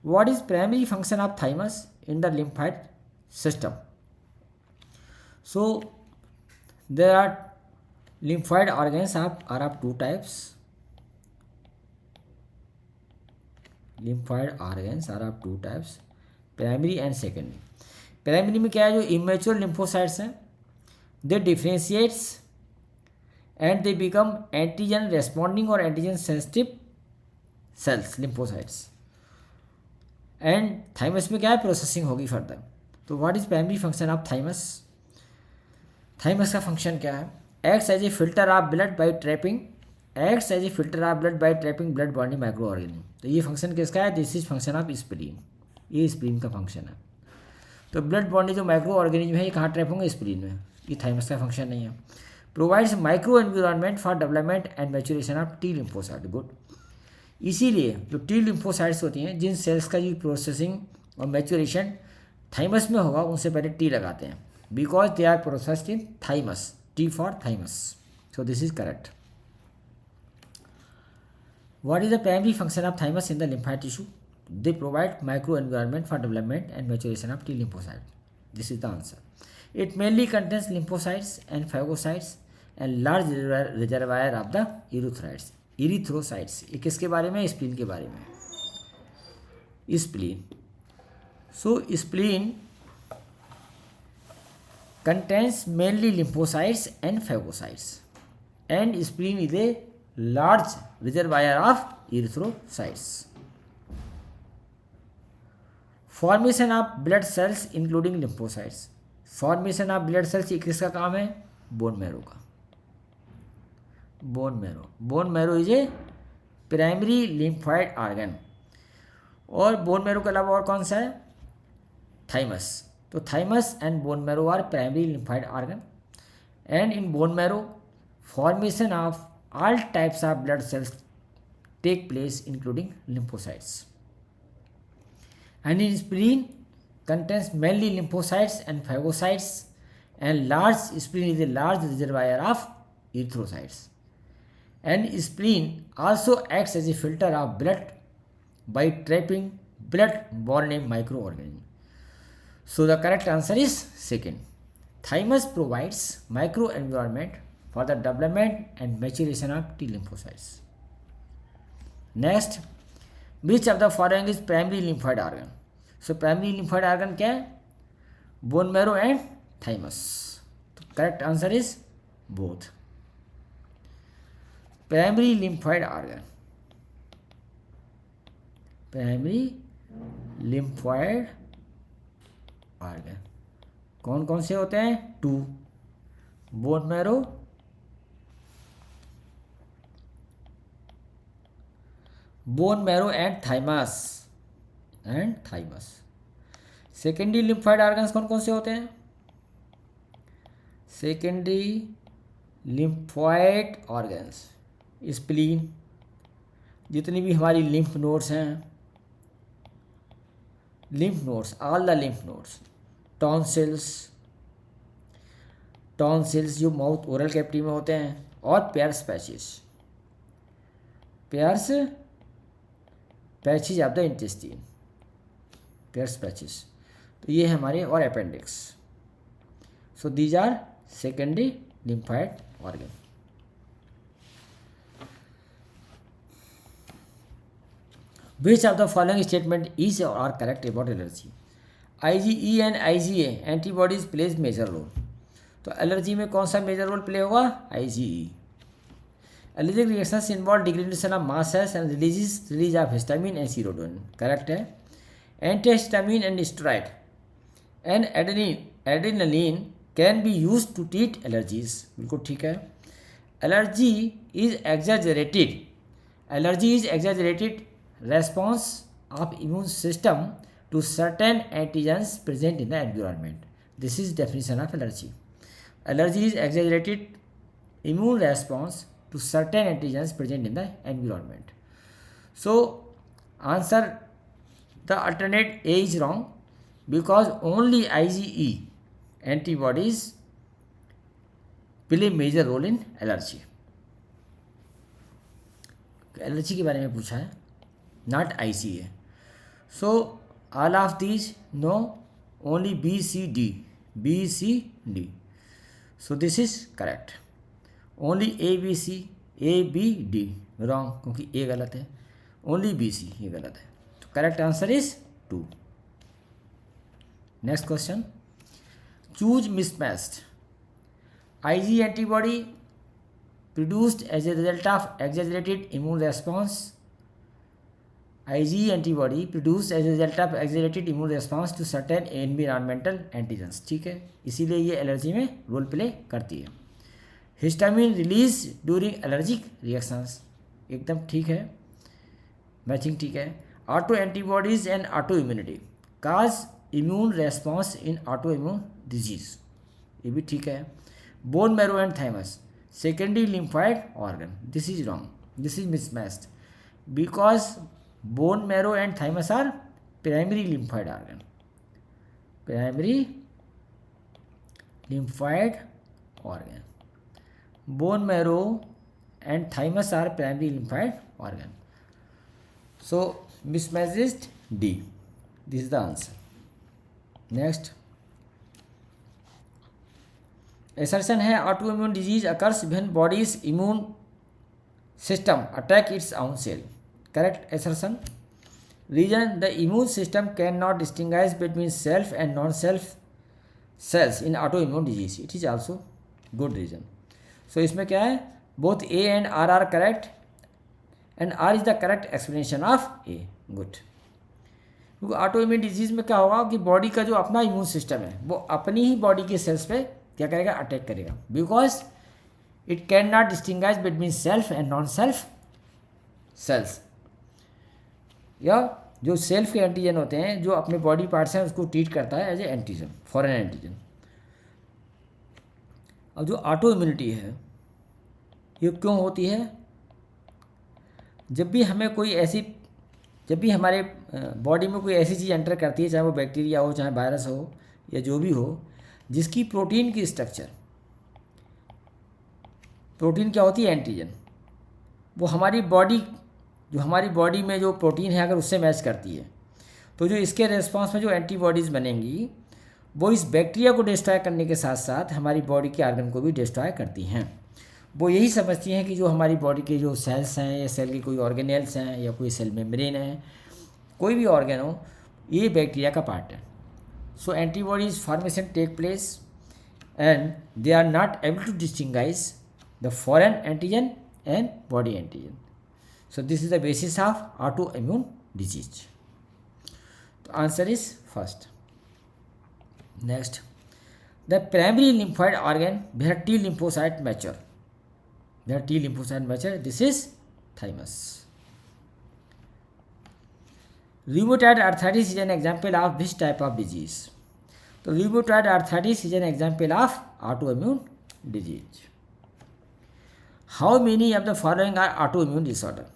what is primary function of thymus in the lymphoid system? So there are lymphoid organs are of two types. Lymphoid organs are of two types, primary and secondary. Primary में क्या है, जो immature lymphocytes हैं, they differentiates and they become antigen responding और antigen sensitive cells lymphocytes. And thymus में क्या है, processing होगी फर्दर. तो what is primary function of thymus? Thymus का फंक्शन क्या है? Acts as a filter of blood by trapping blood body microorganism. तो ये फंक्शन किसका है? This is function of spleen. ये स्प्लीन का फंक्शन है. तो ब्लड बॉडी जो माइक्रो ऑर्गेनिज्म है ये कहाँ ट्रैप होंगे? स्प्लीन में. ये थाइमस का फंक्शन नहीं है. Provides micro environment for development and maturation of T lymphocyte. Good. इसीलिए जो टी लिम्फोसाइट्स होती हैं, जिन सेल्स का जो प्रोसेसिंग और मैच्योरेशन थाइमस में होगा, उनसे पहले टी लगाते हैं, because they are processed in thymus. T for thymus. So this is correct. What is the primary function of thymus in the lymphoid tissue? They provide microenvironment for development and maturation of T lymphocyte. This is the answer. It mainly contains lymphocytes and phagocytes and large reservoir of the erythrocytes. ये किसके बारे में? Spleen के बारे में. Spleen. So spleen contains mainly lymphocytes and phagocytes, and spleen is a large reservoir of erythrocytes. Formation of blood cells including lymphocytes. Formation of blood cells ये किसका काम है? बोन मैरो का. Bone marrow is a primary lymphoid organ. और bone marrow के अलावा और कौन सा है? थाइमस. तो thymus and bone marrow are primary lymphoid organ. And in bone marrow formation of all types of blood cells take place including lymphocytes. And in spleen contains mainly lymphocytes and phagocytes, and large spleen is a large reservoir of erythrocytes. And spleen also acts as a filter of blood by trapping blood-borne microorganisms. So the correct answer is second. Thymus provides microenvironment for the development and maturation of T lymphocytes. Next, which of the following is primary lymphoid organ? So primary lymphoid organ क्या है? Bone marrow and thymus. तो correct answer is both. Primary lymphoid organ. Primary lymphoid organ कौन कौन से होते हैं? 2. Bone marrow and thymus. Secondary lymphoid organs कौन कौन से होते हैं? सेकेंडरी लिम्फॉइड ऑर्गन्स स्प्लीन, जितनी भी हमारी लिम्फ नोड्स हैं, all the lymph nodes, tonsils जो माउथ ओरल कैविटी में होते हैं, और Peyer's patches of the intestine, Peyer's patches. तो ये हमारे, और appendix. So these are secondary lymphoid organ. Which of the following statement is or are correct about allergy? IgE and IgA antibodies plays major role. तो allergy में कौन सा major role play होगा? IgE. Allergic reactions involve degradation of mast cells and release of histamine and serotonin. Correct है. Antihistamine and steroid and adrenaline can be use to treat allergies. बिल्कुल ठीक है. Allergy is exaggerated response of immune system to certain antigens present in the environment. This is definition of allergy. Allergy is exaggerated immune response to certain antigens present in the environment. So answer, the alternate A is wrong because only IgE antibodies play major role in allergy. Allergy के बारे में पूछा है, not IgA. So all of these no, only B, C, D. So this is correct. Only A, B, D wrong क्योंकि A गलत है. Only B, C ये गलत है. तो correct answer is 2. Next question. Choose mismatched. IgE antibody produced as a result of exaggerated immune response. IgE antibody produced as a result of exaggerated immune response to certain environmental antigens. ठीक है, इसीलिए ये allergy में role play करती है. Histamine release during allergic reactions, एकदम ठीक है, मैचिंग ठीक है. Auto antibodies and auto immunity cause immune response in auto immune disease, ये भी ठीक है. Bone marrow and thymus secondary lymphoid organ, this is wrong, this is mismatched because bone marrow and thymus are primary lymphoid organ. Bone marrow and thymus are primary lymphoid organ. So mismatched D. This is the answer. Next. Assertion है autoimmune disease occurs when body's immune system attack its own cell. Correct assertion. Reason, the immune system cannot distinguish between self and non-self cells in autoimmune disease. It is also good reason. So इसमें क्या है, both A and R are correct and R is the correct explanation of A. Good. क्योंकि autoimmune disease में क्या होगा कि body का जो अपना इम्यून सिस्टम है वो अपनी ही बॉडी के सेल्स पे क्या करेगा, अटैक करेगा. Because it can not distinguish between self and non self cells. या जो सेल्फ के एंटीजन होते हैं जो अपने बॉडी पार्ट्स हैं उसको ट्रीट करता है as a antigen, foreign antigen. अब जो ऑटो इम्यूनिटी है ये क्यों होती है? जब भी हमारे बॉडी में कोई ऐसी चीज़ एंटर करती है, चाहे वो बैक्टीरिया हो, चाहे वायरस हो या जो भी हो, जिसकी प्रोटीन की स्ट्रक्चर, प्रोटीन क्या होती है, एंटीजन, वो हमारी बॉडी में जो प्रोटीन है अगर उससे मैच करती है तो जो इसके रेस्पॉन्स में जो एंटीबॉडीज़ बनेंगी वो इस बैक्टीरिया को डिस्ट्रॉय करने के साथ साथ हमारी बॉडी के ऑर्गन को भी डिस्ट्रॉय करती हैं. वो यही समझती हैं कि जो हमारी बॉडी के जो सेल्स हैं या सेल की कोई ऑर्गेनेल्स हैं या कोई सेल मेम्ब्रेन है, कोई भी ऑर्गन हो, ये बैक्टीरिया का पार्ट है. So antibodies formation take place and they are not able to distinguish the foreign antigen and body antigen. So this is the basis of autoimmune disease. The answer is first. Next, the primary lymphoid organ where T lymphocyte mature. This is thymus. Rheumatoid arthritis is an example of which type of disease? So rheumatoid arthritis is an example of autoimmune disease. How many of the following are autoimmune disorder?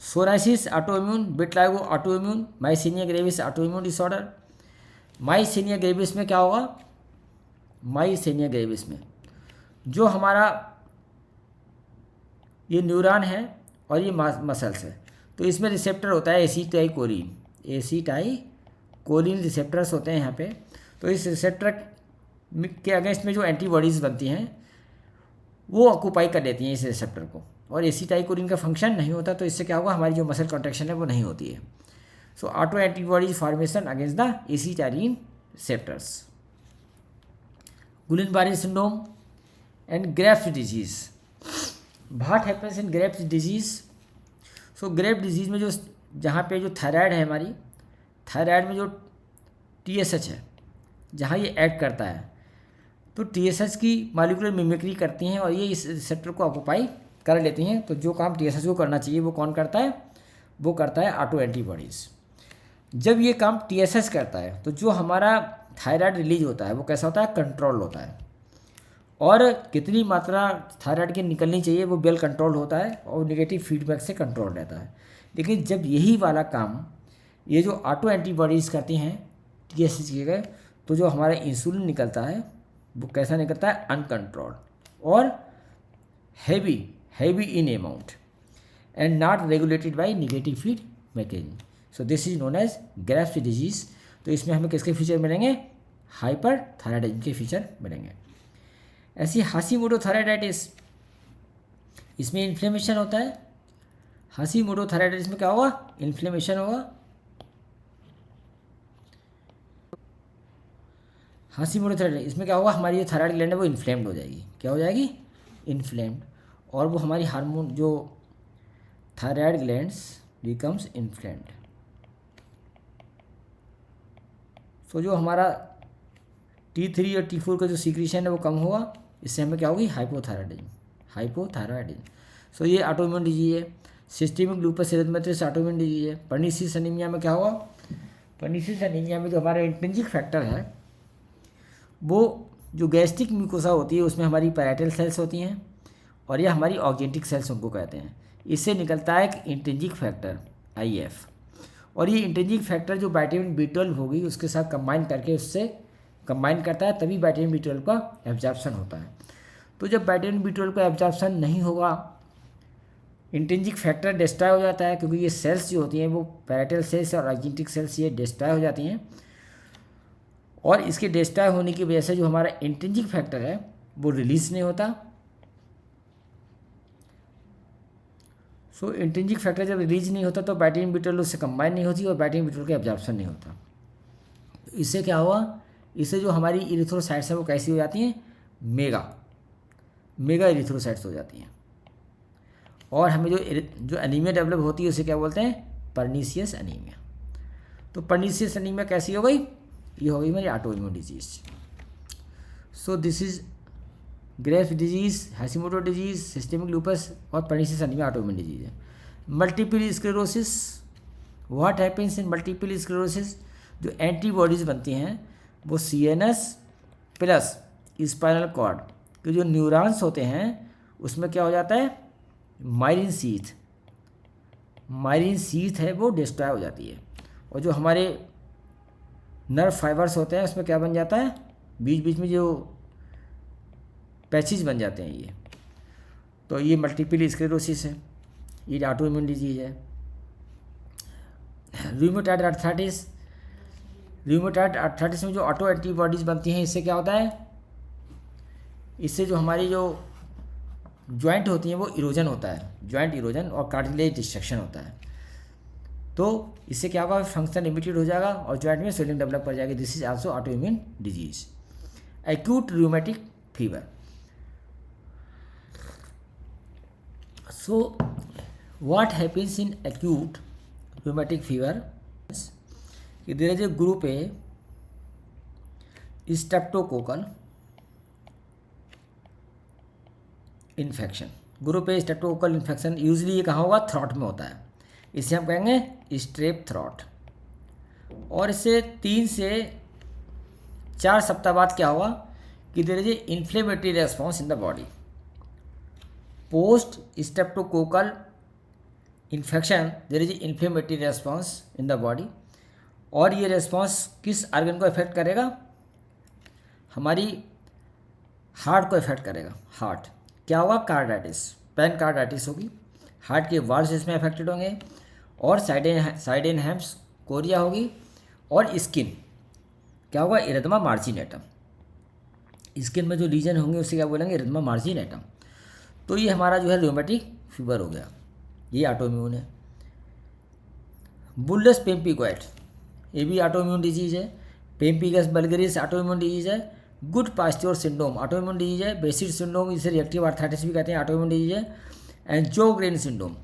Psoriasis autoimmune, vitiligo autoimmune, myasthenia gravis autoimmune disorder. myasthenia gravis में क्या होगा? myasthenia gravis में जो हमारा ये neuron है और ये मसल्स है, तो इसमें रिसेप्टर होता है एसिटाइकोलिन रिसेप्टर्स होते हैं यहाँ पे. तो इस रिसेप्टर के अगेंस्ट में जो एंटीबॉडीज़ बनती हैं वो ऑक्यूपाई कर लेती हैं इस रिसेप्टर को, और एसिटाइकोलिन का फंक्शन नहीं होता, तो इससे क्या होगा, हमारी जो मसल कॉन्ट्रैक्शन है वो नहीं होती है। So auto antibodies formation against the acetylcholine receptors. Guillain Barre syndrome and Graves disease. What happens in Graves disease? So Graves disease में जो जहाँ पे जो थायराइड है हमारी, थायराइड में जो TSH है, जहाँ ये ऐड करता है, तो TSH की मॉलिक्यूलर मिमिक्री करती हैं और ये इस रिसेप्टर को ऑक्यूपाई कर लेती हैं। तो जो काम TSH को करना चाहिए वो कौन करता है? वो करता है ऑटो एंटीबॉडीज़। जब ये काम TSH करता है तो जो हमारा थायराइड रिलीज होता है वो कैसा होता है? कंट्रोल होता है, और कितनी मात्रा थायराइड की निकलनी चाहिए वो वेल कंट्रोल होता है और नेगेटिव फीडबैक से कंट्रोल रहता है। लेकिन जब यही वाला काम ये जो ऑटो एंटीबॉडीज़ करती हैं TSH के गए, तो जो हमारा इंसुलिन निकलता है वो कैसा निकलता है? अनकंट्रोल्ड और heavy in amount and not regulated by negative feed mechanism. So this is known as Graves disease. तो इसमें हमें किसके फीचर मिलेंगे? हाइपर थायराइडिज्म के फीचर मिलेंगे। ऐसी हाशिमोटो थायराइडाइटिस, इसमें इन्फ्लेमेशन होता है। हाशिमोटो थायराइडाइटिस में क्या होगा? इन्फ्लेमेशन होगा। हाशिमोटो थायराइड इसमें क्या होगा? हमारी जो थायराइड ग्लैंड है वो इन्फ्लेम्ड हो जाएगी। क्या हो जाएगी? इन्फ्लेम्ड। और वो हमारी हार्मोन जो थायराइड ग्लैंड्स बिकम्स इन्फ्लेम्ड। तो जो हमारा T3 और T4 का जो सीक्रेशन है वो कम होगा, इससे हमें क्या होगी? हाइपोथायराइडिज्म। सो ये ऑटोइम्यून डिजीज है। Systemic lupus erythematosus autoimmune disease है। पर्निशियस एनीमिया में क्या होगा? पर्निशियस एनीमिया में जो हमारा इंट्रिंसिक फैक्टर है, वो जो गैस्ट्रिक म्यूकोसा होती है उसमें हमारी पैराइटल सेल्स होती हैं, और ये हमारी ऑर्गेनिक सेल्स उनको कहते हैं। इससे निकलता है एक इंट्रिंसिक फैक्टर IF, और ये इंट्रिंसिक फैक्टर जो विटामिन B12 होगी उसके साथ कंबाइन करके उससे कंबाइन करता है, तभी विटामिन B12 का एब्जॉर्प्शन होता है। तो जब विटामिन B12 का एब्जॉर्प्शन नहीं होगा, इंट्रिंसिक फैक्टर डिस्ट्रॉय हो जाता है, क्योंकि ये सेल्स जो होती हैं वो पैराइटल सेल्स और ऑर्गेनिक सेल्स ये डिस्ट्रॉय हो जाती हैं, और इसके डिस्ट्रॉय होने की वजह से जो हमारा इंट्रिंसिक फैक्टर है वो रिलीज नहीं होता। सो इंट्रिंसिक फैक्टर जब रिलीज नहीं होता तो विटामिन B12 उससे कंबाइन नहीं होती और विटामिन B12 का एब्जॉर्प्शन नहीं होता। तो इससे क्या हुआ? इससे जो हमारी इरिथ्रोसाइट्स हैं वो कैसी हो जाती हैं? मेगा इरिथ्रोसाइट्स हो जाती हैं, और हमें जो एनीमिया डेवलप होती है उसे क्या बोलते हैं? Pernicious anaemia. तो पर्निशियस एनीमिया कैसी हो गई? ये हो गई मेरी autoimmune disease. So this is Graves disease, Hashimoto disease, systemic lupus और पर्निशियस एनीमिया ऑटोइम्यून डिजीज है। Multiple sclerosis, what happens in multiple sclerosis? जो एंटीबॉडीज़ बनती हैं वो CNS प्लस स्पाइनल कॉर्ड के जो न्यूरॉन्स होते हैं उसमें क्या हो जाता है? मायलिन शीथ है वो डिस्ट्रॉय हो जाती है, और जो हमारे नर्व फाइबर्स होते हैं उसमें क्या बन जाता है? बीच बीच में जो पैचेज बन जाते हैं ये। तो ये मल्टीपल स्क्लेरोसिस है, ये ऑटोइम्यून डिजीज है। रूमेटॉइड आर्थराइटिस में जो ऑटो एंटीबॉडीज़ बनती हैं, इससे क्या होता है? इससे जो हमारी जो जॉइंट होती हैं वो इरोजन होता है, जॉइंट इरोजन और कार्टिलेज डिस्ट्रक्शन होता है। तो इससे क्या होगा? फंक्शन लिमिटेड हो जाएगा और जॉइंट में स्वेलिंग डेवलप कर जाएगी। This is also autoimmune disease. Acute rheumatic fever. So what happens in acute rheumatic fever? There is a group A streptococcal infection. Group A streptococcal infection, usually ये कहाँ होगा? Throat में होता है, इसे हम कहेंगे स्ट्रेप थ्रॉट। और इससे 3 से 4 सप्ताह बाद क्या होगा कि there is a inflammatory response in the body. Post streptococcal infection there is a inflammatory response in the body, और ये रेस्पॉन्स किस ऑर्गन को इफेक्ट करेगा? हमारी हार्ट को इफेक्ट करेगा। हार्ट क्या होगा? कार्डाइटिस, पैनकार्डाइटिस होगी, हार्ट के वाल्व्स इसमें अफेक्टेड होंगे, और साइडेनहैम्स कोरिया होगी, और स्किन क्या होगा? इरिथमा मार्जिनेटम। स्किन में जो लीजन होंगे उसे क्या बोलेंगे? इरिथमा मार्जिनेटम। तो ये हमारा जो है रूमेटिक फीवर हो गया, ये ऑटोइम्यून है। बुल्लस पेम्पिगॉइड ये भी ऑटोइम्यून डिजीज है। पेम्पिगस बल्गेरिस ऑटोइम्यून डिजीज है। गुड पास्च्योर सिंड्रोम ऑटोइम्यून डिजीज है। बेसिड सिंड्रोम इसे रिएक्टिव आर्थराइटिस भी कहते हैं, ऑटोइम्यून डिजीज है। एंड जोग्रेन सिंड्रोम,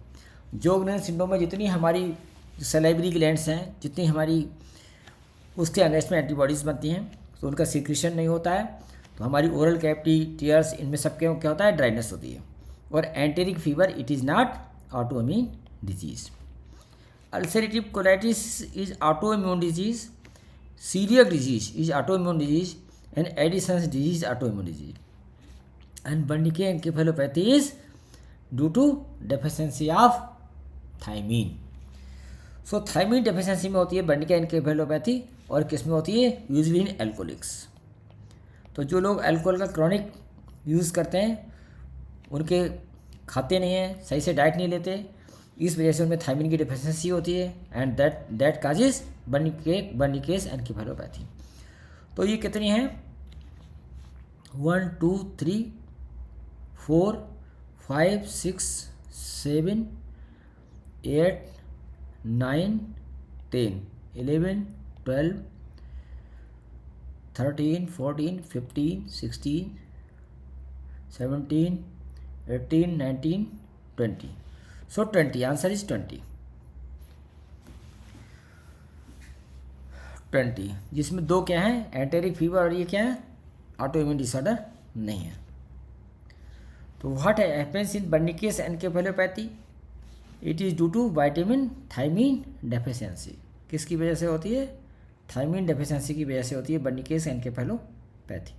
जोग्रेन सिंड्रोम में जितनी हमारी सलाइवरी ग्लैंड्स हैं, जितनी हमारी उसके अगेंस्ट में एंटीबॉडीज़ बनती हैं, तो उनका सिक्रीशन नहीं होता है, तो हमारी ओरल कैविटी, टीयर्स, इनमें सबके क्या होता है, ड्राइनेस होती है। और enteric fever it is not autoimmune disease. Ulcerative colitis is autoimmune disease, celiac disease is autoimmune disease, and Addison's disease autoimmune disease, and Wernicke encephalopathy is due to deficiency of thiamine. So thiamine deficiency में होती है बर्निके एन्केफेलोपैथी, और किस में होती है, usually in alcoholics. तो जो लोग अल्कोहल का क्रॉनिक यूज़ करते हैं, उनके खाते नहीं हैं, सही से डाइट नहीं लेते, इस वजह से उनमें थायमीन की डेफिशिएंसी होती है, एंड दैट काजेज बर्निकेस एन्केफेलोपैथी। तो ये कितनी हैं, 1 2 3 4 5 6 7 8 9 10 11 12 13 14 15 16 17 18 19 20। So 20, आंसर इज 20, जिसमें दो क्या हैं, एंटेरिक फीवर, और ये क्या है, ऑटोइम्यून डिसऑर्डर नहीं है। तो what happens in Wernicke's encephalopathy, it is due to vitamin thiamine deficiency. किसकी वजह से होती है, थायमीन डेफिशिएंसी की वजह से होती है Wernicke's encephalopathy.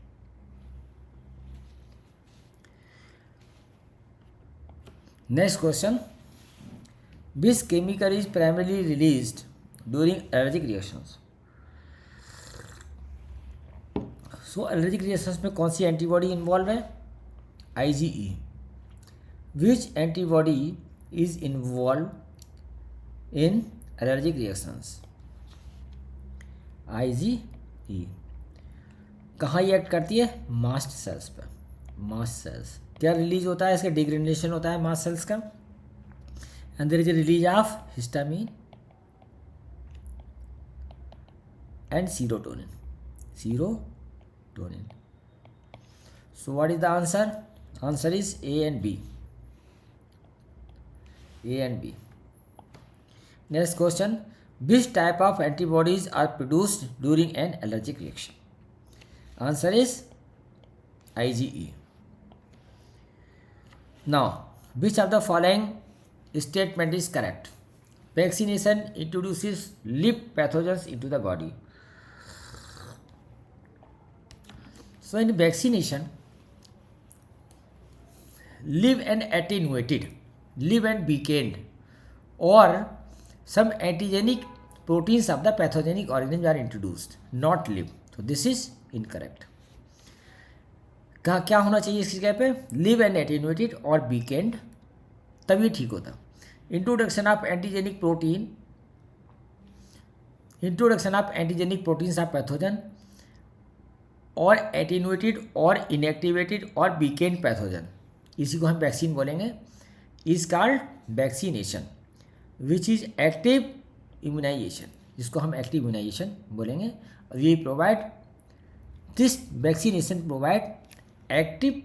Next question, which chemical is primarily released during allergic reactions. So allergic reactions में कौन सी एंटीबॉडी इन्वॉल्व है, IgE। Which antibody is involve in allergic reactions, IgE। कहाँ ये एक्ट करती है, मास्ट सेल्स पर। मास्ट सेल्स क्या रिलीज होता है, इसका डिग्रेडेशन होता है मास्ट सेल्स का, and there is a release of histamine and serotonin. So what is the answer, answer is A and B। Next question, which type of antibodies are produced during an allergic reaction, answer is IgE। now which of the following statement is correct, vaccination introduces live pathogens into the body। so in vaccination, live and attenuated, live and weakened, or some antigenic proteins of the pathogenic organisms are introduced, not live। so this is incorrect। क्या होना चाहिए इसकी जगह पे, live and attenuated और weakened, तभी ठीक होता। Introduction of antigenic proteins of pathogen, और एटेन्यूएटेड और इनएक्टिवेटेड और वीकेंड पैथोजन, इसी को हम वैक्सीन बोलेंगे, is called vaccination, which is active immunisation, जिसको हम एक्टिव इम्यूनाइजेशन बोलेंगे। और ये provide, this vaccination provide active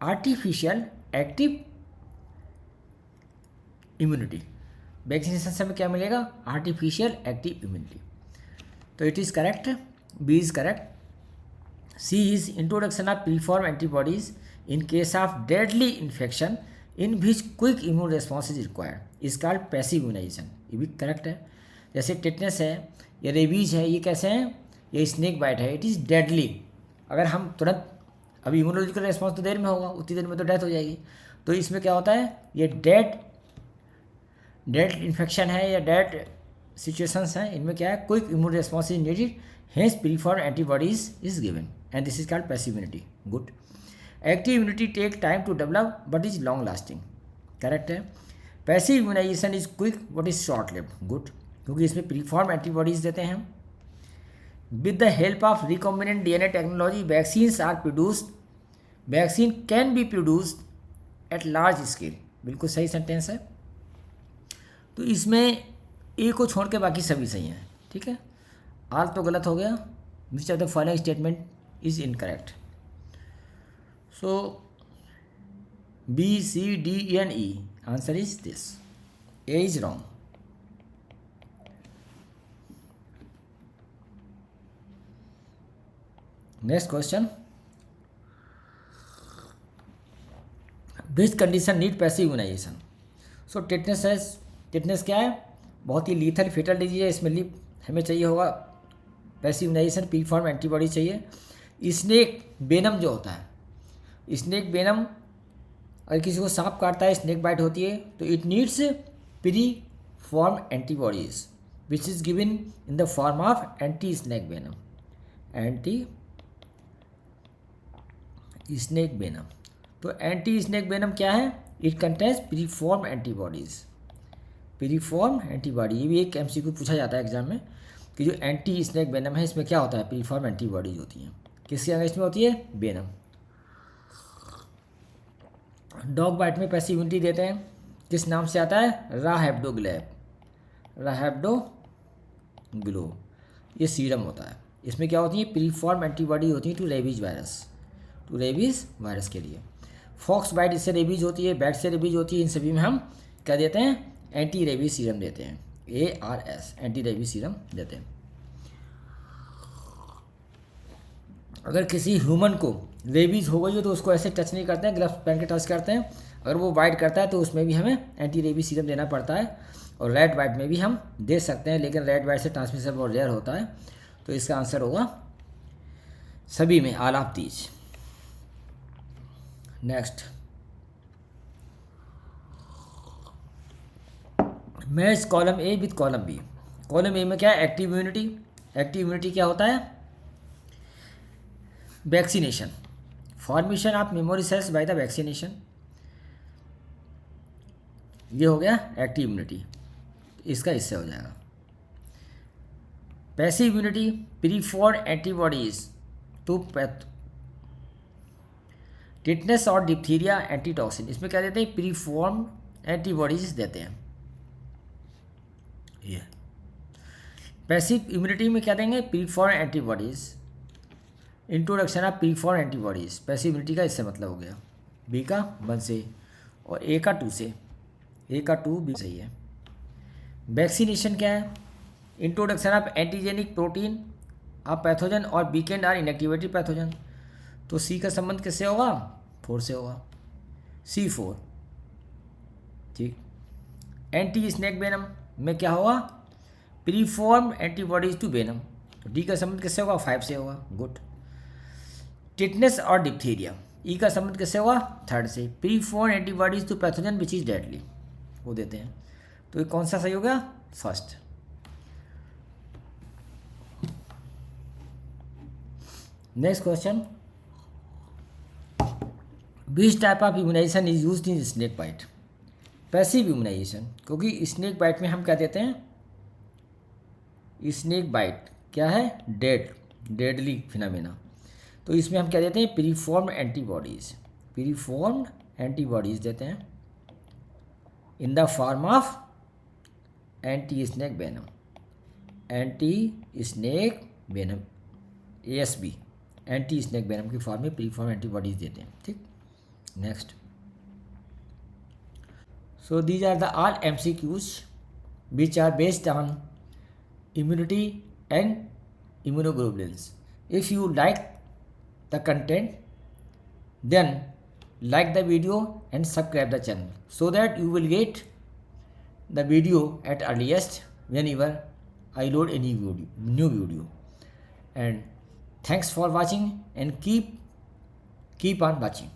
artificial active immunity. Vaccination से हमें क्या मिलेगा, आर्टिफिशियल एक्टिव इम्यूनिटी। तो it is correct, B is correct. C is introduction of preform antibodies in case of deadly infection in which quick immune response is required, is called passive immunisation, ये भी correct है। जैसे tetanus है या rabies है, ये कैसे हैं, ये स्नेक बाइट है, इट इज़ डेडली। अगर हम तुरंत, अभी इम्यूनोलॉजिकल रेस्पॉन्स तो देर में होगा, उतनी देर में तो डेथ हो जाएगी। तो इसमें क्या होता है, ये डेड इन्फेक्शन है या डेड सिचुएशंस हैं, इनमें क्या है, quick immune response is needed, hence preform antibodies is given, and this is called passive immunity. Good. Active immunity take time to develop but is long lasting, correct है। Passive immunization is quick but is short lived, good, क्योंकि इसमें preform antibodies देते हैं हम। With the help of recombinant DNA technology, vaccines are produced vaccine can be produced at large scale, बिल्कुल सही sentence है। तो इसमें ए को छोड़ के बाकी सभी सही हैं, ठीक है। आल तो गलत हो गया, which of the following statement is incorrect. So B C D and E, answer is this, A is wrong. Next question, which condition need passive immunisation. So tetanus है, टिटनेस क्या है, बहुत ही लीथल फेटल डिजीज है, इसमें हमें चाहिए होगा passive immunisation, pre form antibody चाहिए। स्नेक वेनम जो होता है, स्नेक वेनम अगर किसी को सांप काटता है, स्नेक बाइट होती है, तो it needs pre form antibodies which is given in the form of anti snake venom, anti snake venom. तो एंटी स्नेक वेनम क्या है, it contains pre form antibodies, pre form antibody. ये भी एक MCQ पूछा जाता है एग्जाम में कि जो एंटी स्नेक वेनम है इसमें क्या होता है, प्री फॉर्म एंटीबॉडीज होती हैं। किसके अगेंस्ट में होती है, वेनम। डॉग बाइट में पैसिव इम्यूनिटी देते हैं, किस नाम से आता है, राहेप्डोग्लैब, राहेप्डोग्लो, ये सीरम होता है। इसमें क्या होती है, प्री फॉर्म एंटीबॉडी होती है to rabies virus, to rabies virus के लिए। फॉक्स बाइट इससे रेबीज होती है, बैट से रेबीज होती है, इन सभी में हम क्या देते हैं, एंटी रेबीज सीरम देते हैं, ARS, एंटी रेबीज सीरम देते हैं। अगर किसी ह्यूमन को रेबीज हो गई हो तो उसको ऐसे टच नहीं करते हैं, ग्लव्स पहन के टच करते हैं। अगर वो बाइट करता है तो उसमें भी हमें एंटी रेबीज सीरम देना पड़ता है। और रेड बाइट में भी हम दे सकते हैं, लेकिन रेड बाइट से ट्रांसमिशन बहुत रेयर होता है। तो इसका आंसर होगा सभी में, all of these. Next, match column A with column B. Column A में क्या है, एक्टिव इम्यूनिटी। एक्टिव इम्यूनिटी क्या होता है, vaccination, formation of memory cells by the vaccination, ये हो गया एक्टिव इम्यूनिटी, इसका इससे हो जाएगा। Passive immunity, pre form antibodies to tetanus और डिप्थीरिया एंटीटॉक्सिन, इसमें क्या देते हैं, प्री फॉर्म एंटीबॉडीज देते हैं। ये पैसिव इम्यूनिटी में क्या देंगे, pre form antibodies, introduction of pre form antibodies. Passive immunity का इससे मतलब हो गया, बी का 1 से और ए का 2 से, ए का 2 भी सही है। वैक्सीनेशन क्या है, introduction of antigenic protein of pathogen और वीकेंड और इनएक्टिवेटेड पैथोजन। तो सी का संबंध किससे होगा, 4 से होगा, C4, ठीक। एंटी स्नेक वेनम में क्या होगा, pre form antibodies to venom, तो डी का संबंध किससे होगा, 5 से होगा, गुड। टिटनेस और डिप्थीरिया, ई का संबंध किससे होगा, 3rd से, pre form antibodies to pathogen which is deadly, वो देते हैं। तो ये कौन सा सही हो गया, first. Next question, which type of immunisation is used in snake bite. Passive immunisation, क्योंकि स्नेक बाइट में हम क्या देते हैं, स्नेक बाइट क्या है, डेडली फिनोमेना, तो इसमें हम क्या देते हैं, pre form antibodies, pre form antibodies देते हैं in the form of anti snake venom, anti snake venom, ASV, anti snake venom की फॉर्म में प्री फॉर्म एंटीबॉडीज देते हैं, ठीक। Next, so these are the all MCQs which are based on immunity and immunoglobulins. If you like the content, then like the video and subscribe the channel so that you will get the video at earliest whenever I load any new video. And thanks for watching and keep on watching.